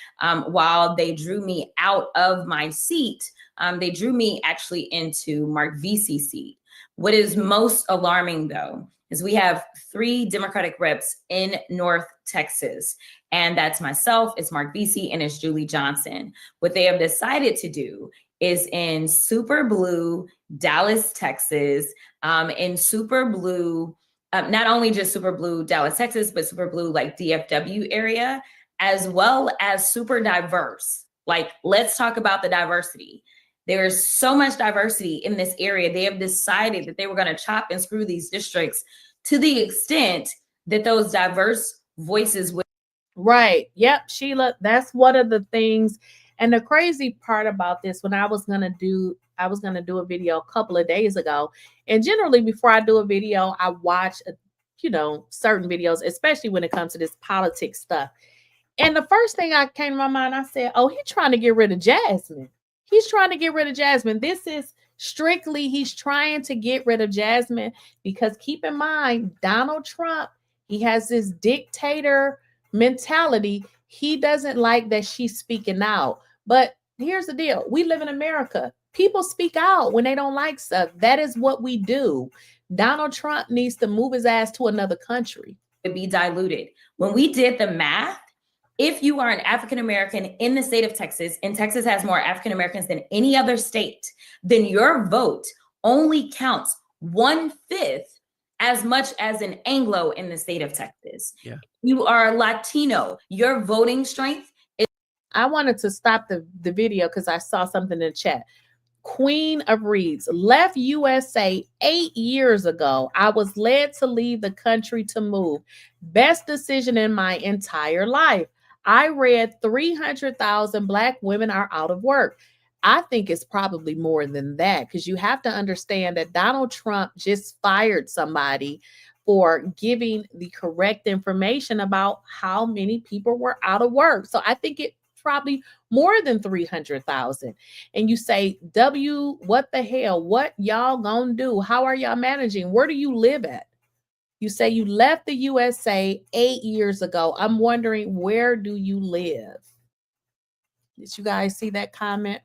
while they drew me out of my seat, they drew me actually into Mark Vesey's seat. What is most alarming, though, is we have 3 Democratic reps in North Texas, and that's myself, it's Mark Vesey, and it's Julie Johnson. What they have decided to do is in super blue Dallas, Texas, in super blue, not only just super blue Dallas, Texas, but super blue like DFW area, as well as super diverse. Like, let's talk about the diversity. There is so much diversity in this area. They have decided that they were going to chop and screw these districts to the extent that those diverse voices would. Right. Yep, Sheila, that's one of the things. And the crazy part about this, when I was going to do a video a couple of days ago, and generally before I do a video, I watch, certain videos, especially when it comes to this politics stuff. And the first thing I came to my mind, I said, oh, he's trying to get rid of Jasmine. He's trying to get rid of Jasmine. This is strictly, he's trying to get rid of Jasmine because keep in mind, Donald Trump, he has this dictator mentality. He doesn't like that she's speaking out. But here's the deal. We live in America. People speak out when they don't like stuff. That is what we do. Donald Trump needs to move his ass to another country. To be diluted. When we did the math, if you are an African-American in the state of Texas, and Texas has more African-Americans than any other state, then your vote only counts 1/5 as much as an Anglo in the state of Texas. Yeah. You are Latino, your voting strength is. I wanted to stop the video because I saw something in the chat. Queen of Reeds left USA 8 years ago. I was led to leave the country to move. Best decision in my entire life. I read 300,000 Black women are out of work. I think it's probably more than that because you have to understand that Donald Trump just fired somebody for giving the correct information about how many people were out of work. So I think it's probably more than 300,000. And you say, what the hell? What y'all gonna do? How are y'all managing? Where do you live at? You say you left the USA 8 years ago. I'm wondering, where do you live? Did you guys see that comment?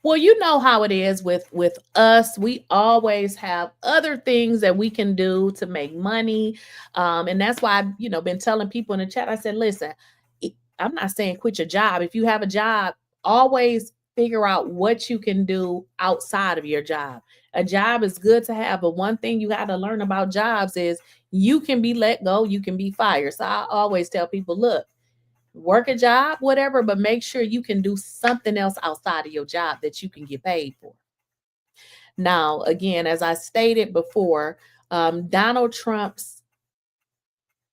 Well, you know how it is with us. We always have other things that we can do to make money. And that's why I've, been telling people in the chat, I said, listen, I'm not saying quit your job. If you have a job, always figure out what you can do outside of your job. A job is good to have, but one thing you got to learn about jobs is you can be let go, you can be fired. So I always tell people, look, work a job, whatever, but make sure you can do something else outside of your job that you can get paid for. Now, again, as I stated before, Donald Trump's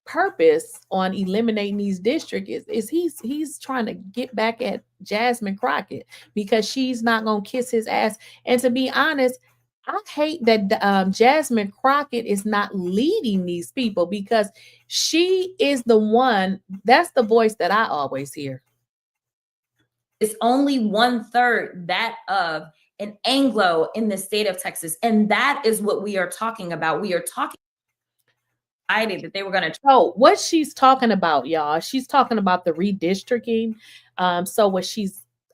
purpose on eliminating these districts is he's trying to get back at Jasmine Crockett because she's not going to kiss his ass. And to be honest, I hate that Jasmine Crockett is not leading these people because she is the one, that's the voice that I always hear. It's only 1/3 that of an Anglo in the state of Texas. And that is what we are talking about. We are talking. That they were going to. So what she's talking about, y'all, she's talking about the redistricting. So what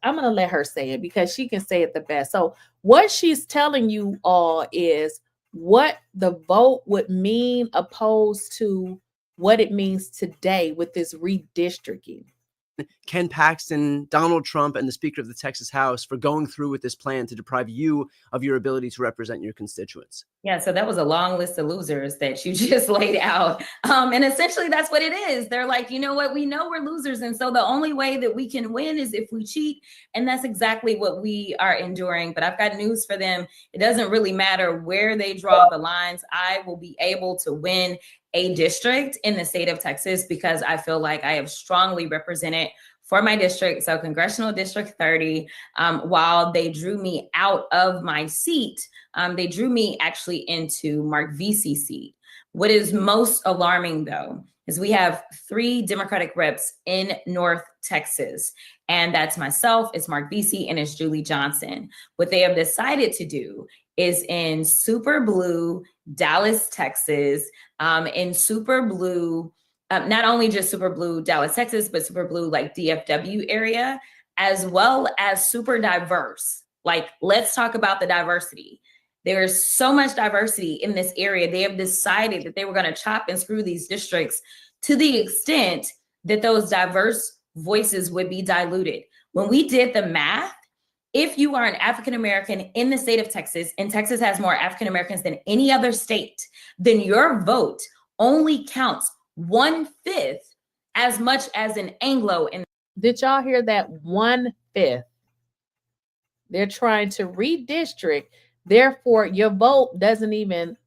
I'm going to let her say it because she can say it the best. So what she's telling you all is what the vote would mean opposed to what it means today with this redistricting. Ken Paxton, Donald Trump, and the Speaker of the Texas House for going through with this plan to deprive you of your ability to represent your constituents. Yeah, so that was a long list of losers that you just laid out. And essentially that's what it is. They're like, you know what? We know we're losers. And so the only way that we can win is if we cheat. And that's exactly what we are enduring. But I've got news for them. It doesn't really matter where they draw the lines. I will be able to win a district in the state of Texas because I feel like I have strongly represented for my district. So Congressional District 30, while they drew me out of my seat, they drew me actually into Mark Vesey's seat. What is most alarming though, is we have 3 Democratic reps in North Texas. And that's myself, it's Mark Vesey, and it's Julie Johnson. What they have decided to do is in super blue Dallas, Texas, in super blue, not only just super blue Dallas, Texas, but super blue like DFW area, as well as super diverse. Like, let's talk about the diversity. There's so much diversity in this area. They have decided that they were going to chop and screw these districts to the extent that those diverse voices would be diluted. When we did the math, if you are an African-American in the state of Texas, and Texas has more African-Americans than any other state, then your vote only counts 1/5 as much as an Anglo. Did y'all hear that? 1/5. They're trying to redistrict. Therefore, your vote doesn't even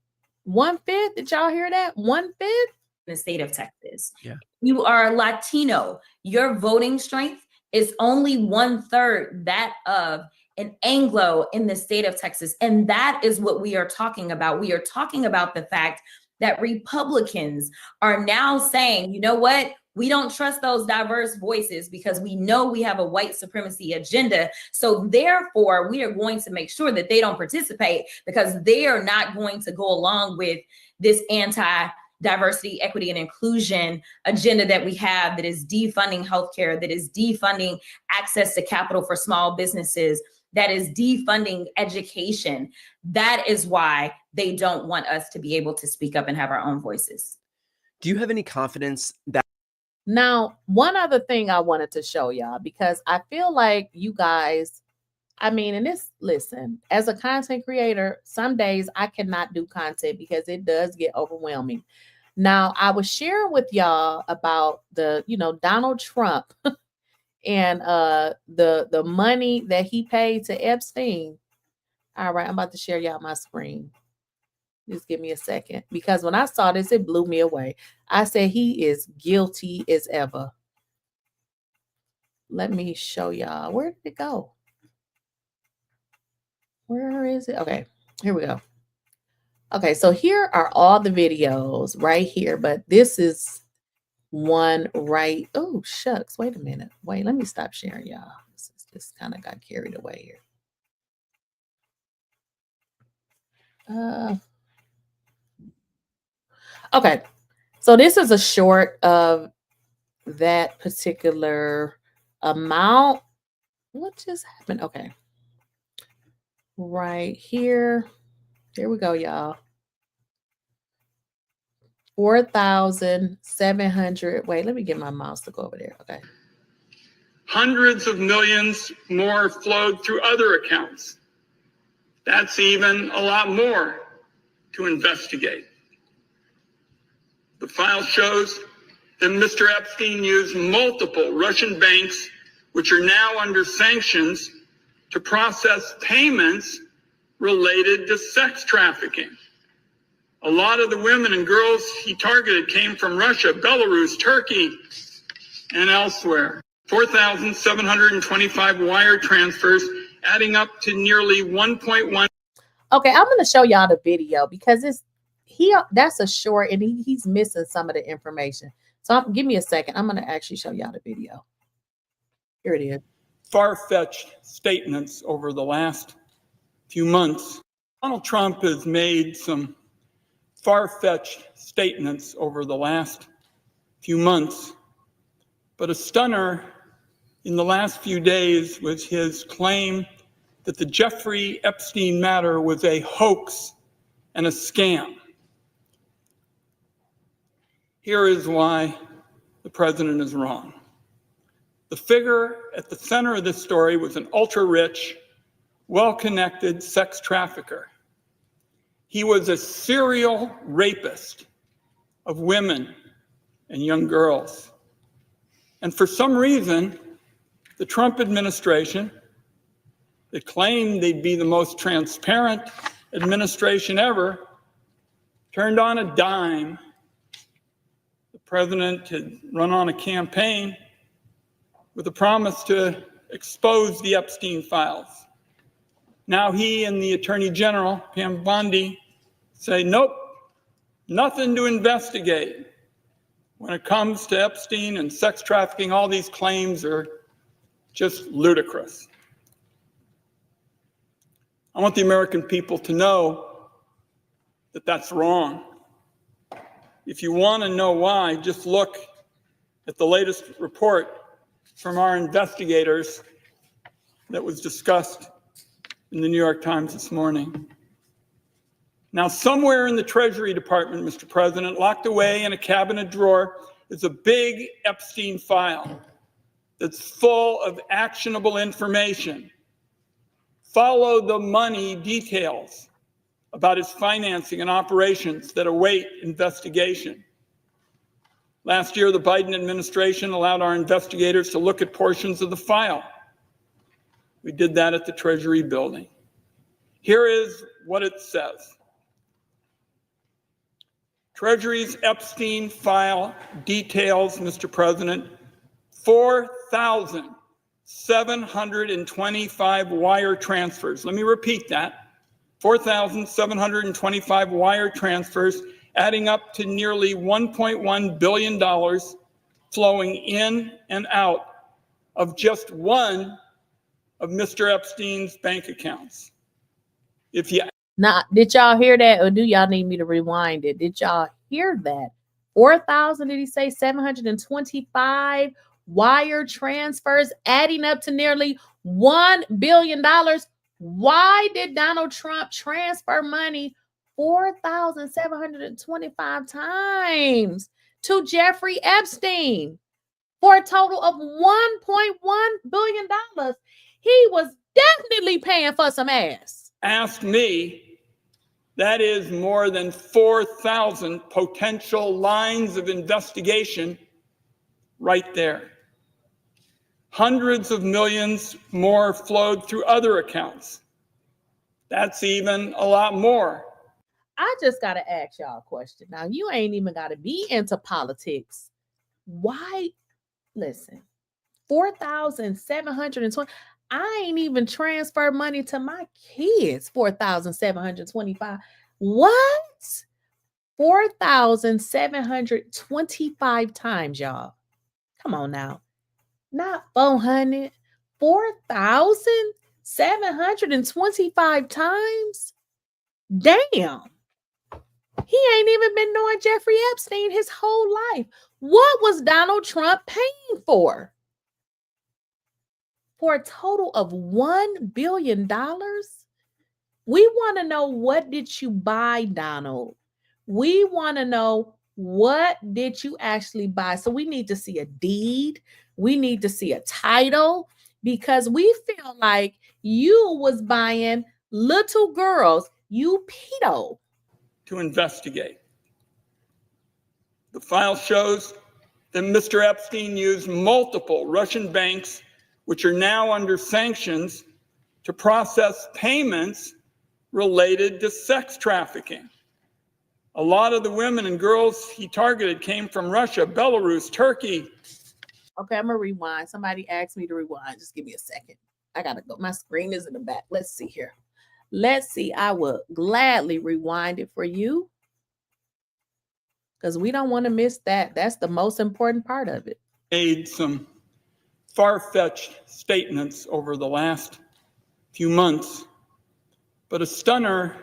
1/5. Did y'all hear that? 1/5 in the state of Texas. Yeah. You are Latino. Your voting strength is only 1/3 that of an Anglo in the state of Texas. And that is what we are talking about. We are talking about the fact that Republicans are now saying, you know what? We don't trust those diverse voices because we know we have a white supremacy agenda. So therefore, we are going to make sure that they don't participate because they are not going to go along with this anti-diversity, equity, and inclusion agenda that we have that is defunding healthcare, that is defunding access to capital for small businesses, that is defunding education. That is why they don't want us to be able to speak up and have our own voices. Do you have any confidence that? Now, one other thing I wanted to show y'all, because I feel like you guys, and listen, as a content creator, some days I cannot do content because it does get overwhelming. Now, I was sharing with y'all about the, Donald Trump and the money that he paid to Epstein. All right, I'm about to share y'all my screen. Just give me a second. Because when I saw this, it blew me away. I said he is guilty as ever. Let me show y'all. Where did it go? Where is it? Okay, here we go. Okay, so here are all the videos right here. But this is one right. Oh, shucks. Wait a minute. Wait, let me stop sharing, y'all. This just kind of got carried away here. Okay, so this is a short of that particular amount. What just happened? Okay, right here. Here we go, y'all. 4,700. Wait, let me get my mouse to go over there. Okay. Hundreds of millions more flowed through other accounts. That's even a lot more to investigate. The file shows that Mr. Epstein used multiple Russian banks, which are now under sanctions, to process payments related to sex trafficking. A lot of the women and girls he targeted came from Russia, Belarus, Turkey, and elsewhere. 4,725 wire transfers, adding up to nearly 1.1. Okay, I'm going to show y'all the video because that's a short and he's missing some of the information. So give me a second. I'm going to actually show y'all the video. Here it is. Far-fetched statements over the last few months. Donald Trump has made some far-fetched statements over the last few months, but a stunner in the last few days was his claim that the Jeffrey Epstein matter was a hoax and a scam. Here is why the president is wrong. The figure at the center of this story was an ultra-rich, well-connected sex trafficker. He was a serial rapist of women and young girls. And for some reason, the Trump administration, that claimed they'd be the most transparent administration ever, turned on a dime. The president had run on a campaign with a promise to expose the Epstein files. Now he and the Attorney General, Pam Bondi, say, nope, nothing to investigate. When it comes to Epstein and sex trafficking, all these claims are just ludicrous. I want the American people to know that that's wrong. If you want to know why, just look at the latest report from our investigators that was discussed in the New York Times this morning. Now, somewhere in the Treasury Department, Mr. President, locked away in a cabinet drawer is a big Epstein file that's full of actionable information. Follow the money details about his financing and operations that await investigation. Last year, the Biden administration allowed our investigators to look at portions of the file. We did that at the Treasury building. Here is what it says. Treasury's Epstein file details, Mr. President, 4,725 wire transfers. Let me repeat that. 4,725 wire transfers, adding up to nearly $1.1 billion flowing in and out of just one of Mr. Epstein's bank accounts. Now, did y'all hear that, or do y'all need me to rewind it? Did y'all hear that? 4,000, did he say 725 wire transfers, adding up to nearly $1 billion? Why did Donald Trump transfer money 4,725 times to Jeffrey Epstein for a total of $1.1 billion? He was definitely paying for some ass. Ask me, that is more than 4,000 potential lines of investigation right there. Hundreds of millions more flowed through other accounts. That's even a lot more. I just got to ask y'all a question. Now, you ain't even got to be into politics. Why? Listen, 4,720. I ain't even transferred money to my kids. 4,725. What? 4,725 times, y'all. Come on now. Not 400. 4,725 times? Damn. He ain't even been knowing Jeffrey Epstein his whole life. What was Donald Trump paying for? For a total of $1 billion? We want to know, what did you buy, Donald? We want to know, what did you actually buy? So we need to see a deed. We need to see a title, because we feel like you was buying little girls. You pedo. To investigate. The file shows that Mr. Epstein used multiple Russian banks, which are now under sanctions, to process payments related to sex trafficking. A lot of the women and girls he targeted came from Russia, Belarus, Turkey. Okay, I'm gonna rewind. Somebody asked me to rewind. Just give me a second. I gotta go. My screen is in the back. Let's see here. Let's see. I will gladly rewind it for you, because we don't want to miss that. That's the most important part of it. Made some far-fetched statements over the last few months, but a stunner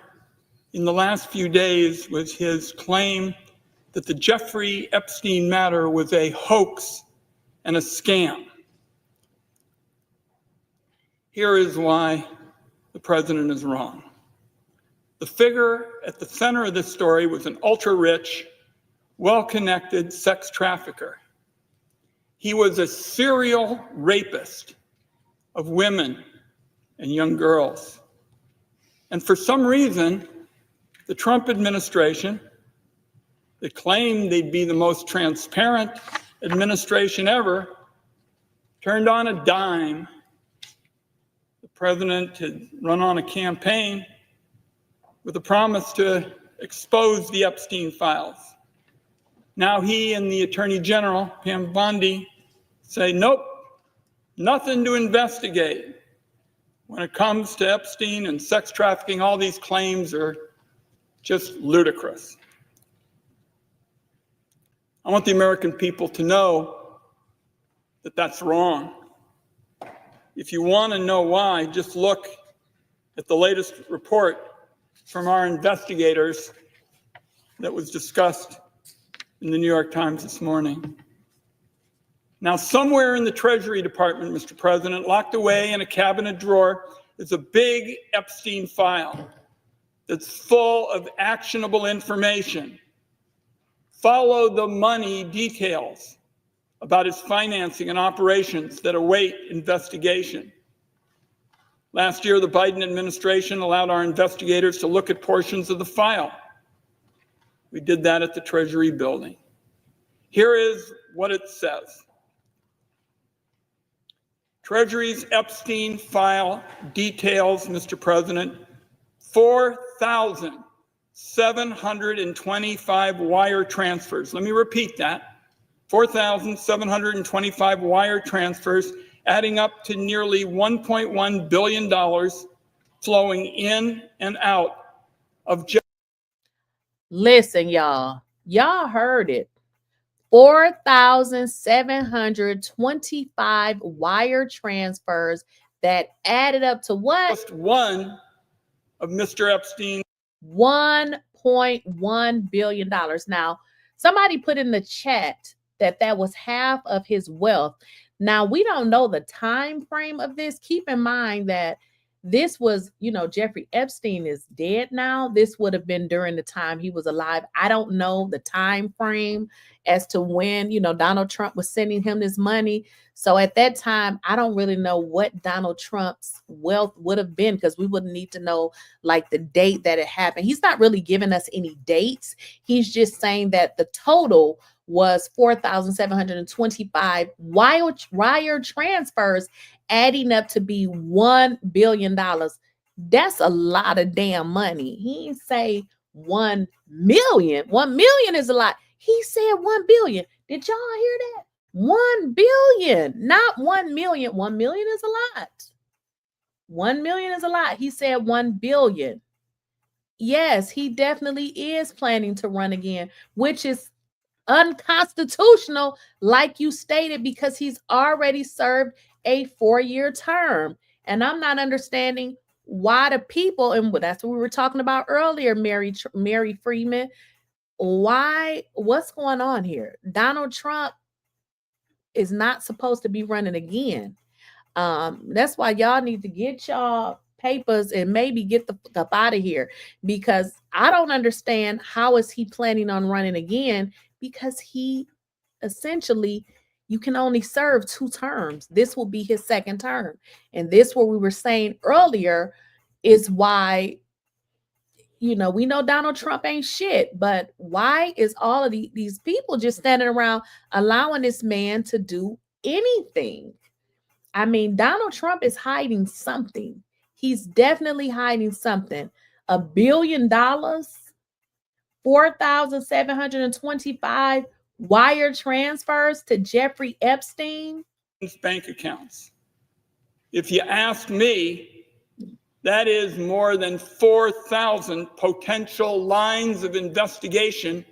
in the last few days was his claim that the Jeffrey Epstein matter was a hoax and a scam. Here is why the president is wrong. The figure at the center of this story was an ultra-rich, well-connected sex trafficker. He was a serial rapist of women and young girls. And for some reason, the Trump administration, that claimed they'd be the most transparent administration ever, turned on a dime. The president had run on a campaign with a promise to expose the Epstein files. Now he and the Attorney General, Pam Bondi, say, nope, nothing to investigate. When it comes to Epstein and sex trafficking, all these claims are just ludicrous. I want the American people to know that that's wrong. If you want to know why, just look at the latest report from our investigators that was discussed in the New York Times this morning. Now, somewhere in the Treasury Department, Mr. President, locked away in a cabinet drawer is a big Epstein file that's full of actionable information. Follow the money details about his financing and operations that await investigation. Last year, the Biden administration allowed our investigators to look at portions of the file. We did that at the Treasury building. Here is what it says. Treasury's Epstein file details, Mr. President, 4,725 wire transfers. Let me repeat that. 4,725 wire transfers, adding up to nearly $1.1 billion flowing in and out of jail. Listen, y'all. Y'all heard it. 4,725 wire transfers that added up to what? Just one of Mr. Epstein. $1.1 billion. Now, somebody put in the chat that was half of his wealth. Now, we don't know the time frame of this. Keep in mind that this was, Jeffrey Epstein is dead now. This would have been during the time he was alive. I don't know the time frame as to when, Donald Trump was sending him this money. So at that time, I don't really know what Donald Trump's wealth would have been, because we wouldn't need to know like the date that it happened. He's not really giving us any dates. He's just saying that the total was 4,725 wire transfers, adding up to be $1 billion. That's a lot of damn money. He didn't say 1 million. 1 million is a lot. He said 1 billion. Did y'all hear that? 1 billion, not 1 million. 1 million is a lot. 1 million is a lot. He said 1 billion. Yes, he definitely is planning to run again, which is unconstitutional, like you stated, because he's already served a 4-year term. And I'm not understanding why the people, and that's what we were talking about earlier, Mary Freeman, what's going on here? Donald Trump is not supposed to be running again. That's why y'all need to get y'all papers and maybe get the fuck up out of here, because I don't understand how is he planning on running again, because he essentially, you can only serve 2 terms. This will be his 2nd term. And this, what we were saying earlier, is why, we know Donald Trump ain't shit, but why is all of these people just standing around allowing this man to do anything? I mean, Donald Trump is hiding something. He's definitely hiding something. $1 billion, 4,725 wire transfers to Jeffrey Epstein. Bank accounts. If you ask me, that is more than 4,000 potential lines of investigation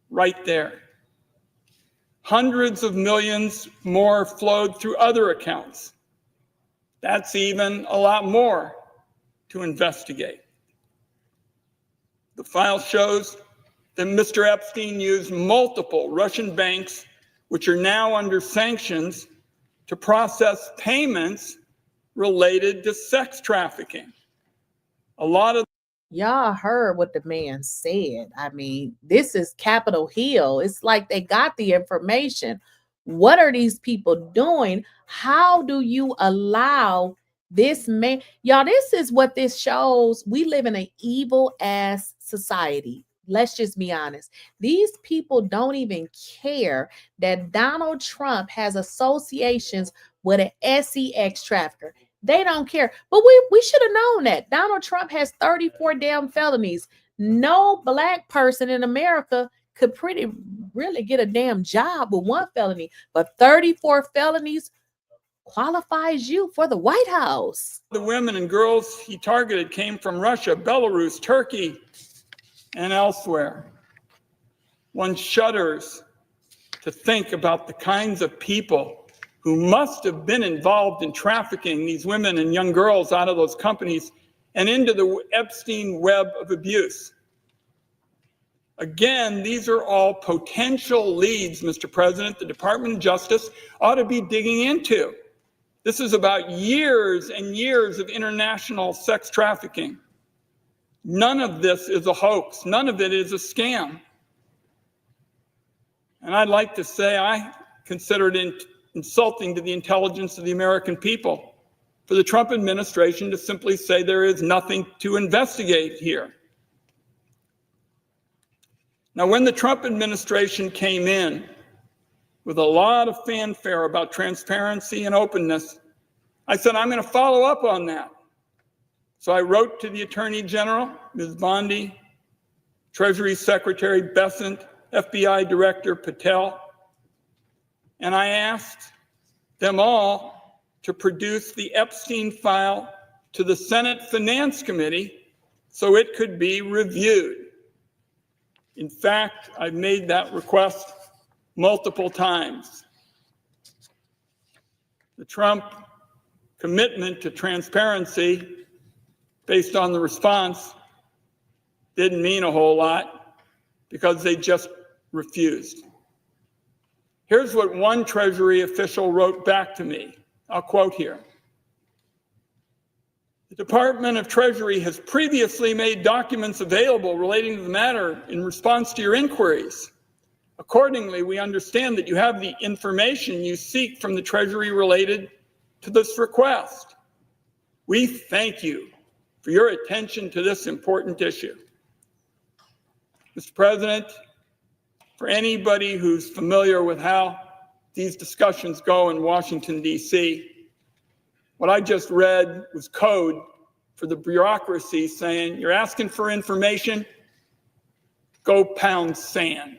right there. Hundreds of millions more flowed through other accounts. That's even a lot more to investigate. The file shows that Mr. Epstein used multiple Russian banks, which are now under sanctions, to process payments related to sex trafficking. A lot of Y'all heard what the man said. I mean, this is Capitol Hill. It's like they got the information. What are these people doing? How do you allow this man? Y'all, this is what this shows. We live in an evil ass society. Let's just be honest. These people don't even care that Donald Trump has associations with an sex trafficker. They don't care. But we should have known that. Donald Trump has 34 damn felonies. No black person in America could really get a damn job with one felony, but 34 felonies qualifies you for the White House. the women and girls he targeted came from Russia, Belarus, Turkey, and elsewhere. One shudders to think about the kinds of people who must have been involved in trafficking these women and young girls out of those companies and into the Epstein web of abuse. Again, these are all potential leads, Mr. President, the Department of Justice ought to be digging into. This is about years and years of international sex trafficking. None of this is a hoax. None of it is a scam. And I'd like to say I consider it insulting to the intelligence of the American people for the Trump administration to simply say there is nothing to investigate here. Now, when the Trump administration came in with a lot of fanfare about transparency and openness, I said, I'm going to follow up on that. So I wrote to the Attorney General, Ms. Bondi, Treasury Secretary Bessent, FBI Director Patel, and I asked them all to produce the Epstein file to the Senate Finance Committee so it could be reviewed. In fact, I've made that request multiple times. The Trump commitment to transparency based on the response didn't mean a whole lot because they just refused. Here's what one Treasury official wrote back to me. I'll quote here. The Department of Treasury has previously made documents available relating to the matter in response to your inquiries. Accordingly, we understand that you have the information you seek from the Treasury related to this request. We thank you for your attention to this important issue. Mr. President, for anybody who's familiar with how these discussions go in Washington, D.C., what I just read was code for the bureaucracy saying, you're asking for information, go pound sand.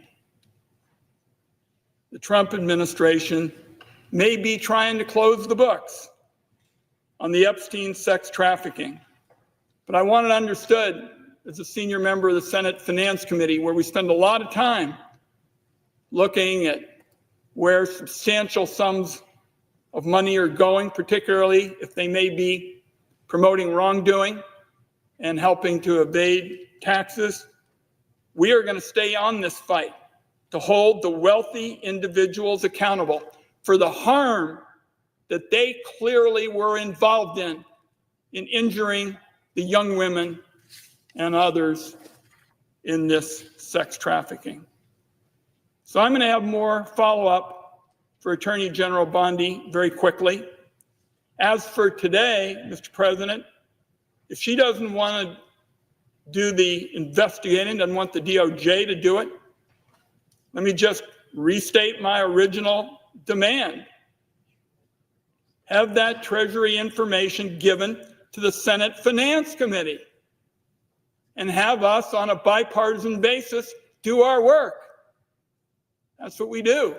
The Trump administration may be trying to close the books on the Epstein sex trafficking, but I want it understood as a senior member of the Senate Finance Committee, where we spend a lot of time looking at where substantial sums of money are going, particularly if they may be promoting wrongdoing and helping to evade taxes. We are going to stay on this fight to hold the wealthy individuals accountable for the harm that they clearly were involved in injuring the young women and others in this sex trafficking. So I'm going to have more follow-up for Attorney General Bondi very quickly. As for today, Mr. President, if she doesn't want to do the investigating, doesn't want the DOJ to do it, let me just restate my original demand. Have that Treasury information given to the Senate Finance Committee and have us on a bipartisan basis do our work. That's what we do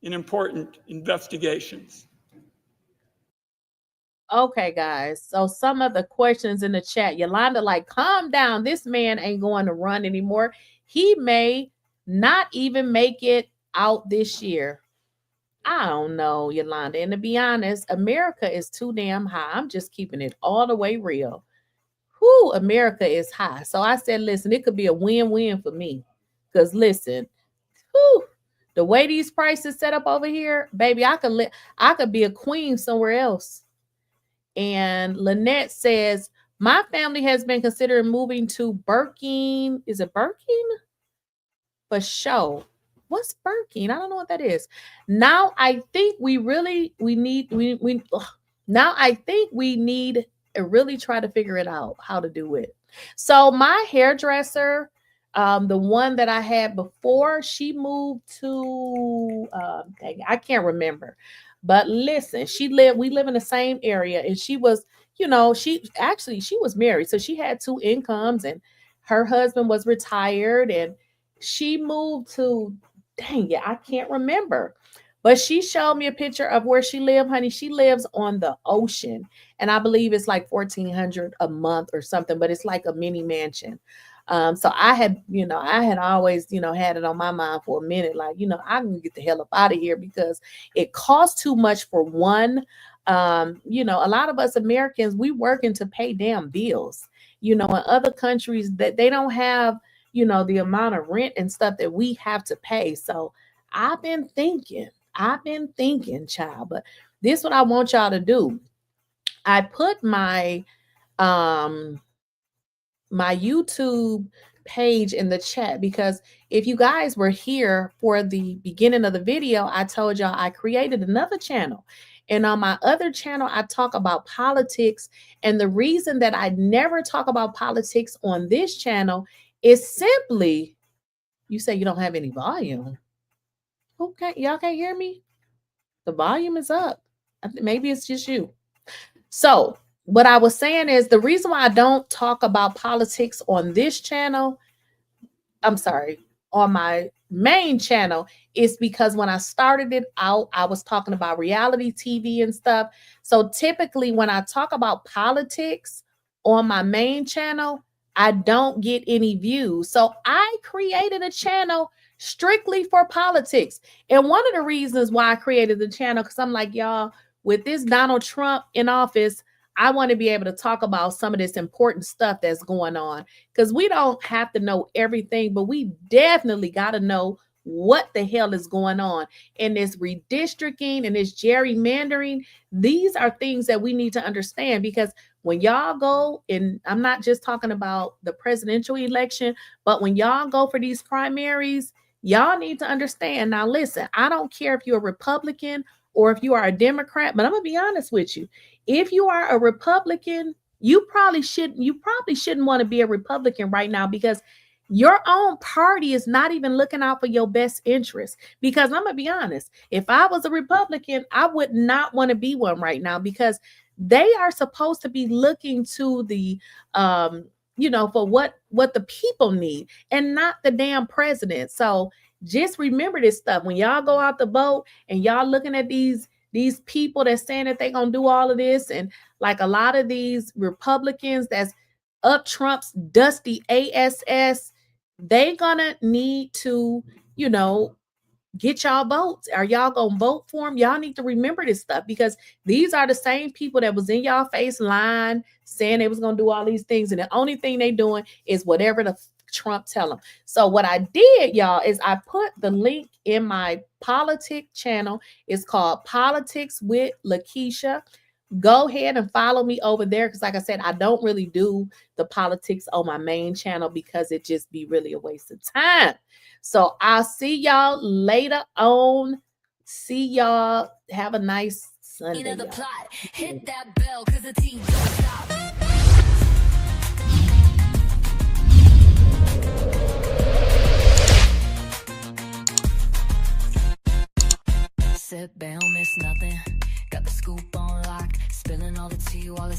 in important investigations. Okay, guys. So some of the questions in the chat, Yolanda, like, calm down. This man ain't going to run anymore. He may not even make it out this year. I don't know, Yolanda. And to be honest, America is too damn high. I'm just keeping it all the way real. whoo, America is high. So I said, listen, it could be a win-win for me. Because listen, whoo, the way these prices set up over here, baby, I could be a queen somewhere else. And Lynette says, my family has been considering moving to Birkin. Is it Birkin? For sure. What's Birkin? I don't know what that is. Now I think we need to really try to figure it out how to do it. So my hairdresser, the one that I had before, she moved to I can't remember. But listen, we live in the same area, and she was, she was married. So she had 2 incomes, and her husband was retired, and she moved to, I can't remember. But she showed me a picture of where she lived, honey. She lives on the ocean, and I believe it's like $1,400 a month or something, but it's like a mini mansion. So I had always, had it on my mind for a minute, like, I can get the hell up out of here because it costs too much for one. A lot of us Americans, we working to pay damn bills. In other countries that they don't have, the amount of rent and stuff that we have to pay. So I've been thinking, child, but this is what I want y'all to do. I put my YouTube page in the chat, because if you guys were here for the beginning of the video, I told y'all I created another channel. And on my other channel, I talk about politics. And the reason that I never talk about politics on this channel is simply, you say you don't have any volume. Okay, y'all can't hear me? The volume is up. Maybe it's just you. So what I was saying is the reason why I don't talk about politics on this channel, on my main channel, is because when I started it out, I was talking about reality TV and stuff. So typically when I talk about politics on my main channel, I don't get any views. So I created a channel strictly for politics. And one of the reasons why I created the channel, because I'm like, y'all, with this Donald Trump in office, I want to be able to talk about some of this important stuff that's going on, because we don't have to know everything, but we definitely got to know what the hell is going on. And this redistricting and this gerrymandering, these are things that we need to understand, because when y'all go, and I'm not just talking about the presidential election, but when y'all go for these primaries, y'all need to understand. Now, listen, I don't care if you're a Republican or if you are a Democrat, but I'm going to be honest with you. If you are a Republican, you probably shouldn't want to be a Republican right now, because your own party is not even looking out for your best interest. Because I'm going to be honest, if I was a Republican, I would not want to be one right now, because they are supposed to be looking to the, for what the people need and not the damn president. So just remember this stuff. When y'all go out the vote and y'all looking at these people that's saying that they're going to do all of this, and like a lot of these Republicans that's up Trump's dusty ass, they gonna need to, get y'all votes. Are y'all gonna vote for them? Y'all need to remember this stuff, because these are the same people that was in y'all face line saying they was gonna do all these things, and the only thing they doing is whatever the Trump tell them. So what I did, y'all, is I put the link in my politics channel. It's called Politics with Lakeisha. Go ahead and follow me over there, because like I said, I don't really do the politics on my main channel because it just be really a waste of time. So I'll see y'all later on. See y'all. Have a nice Sunday. The plot. Hit that bell, because the team don't stop. Sit back, don't miss nothing. Got the scoop on lock, spilling all the tea while it's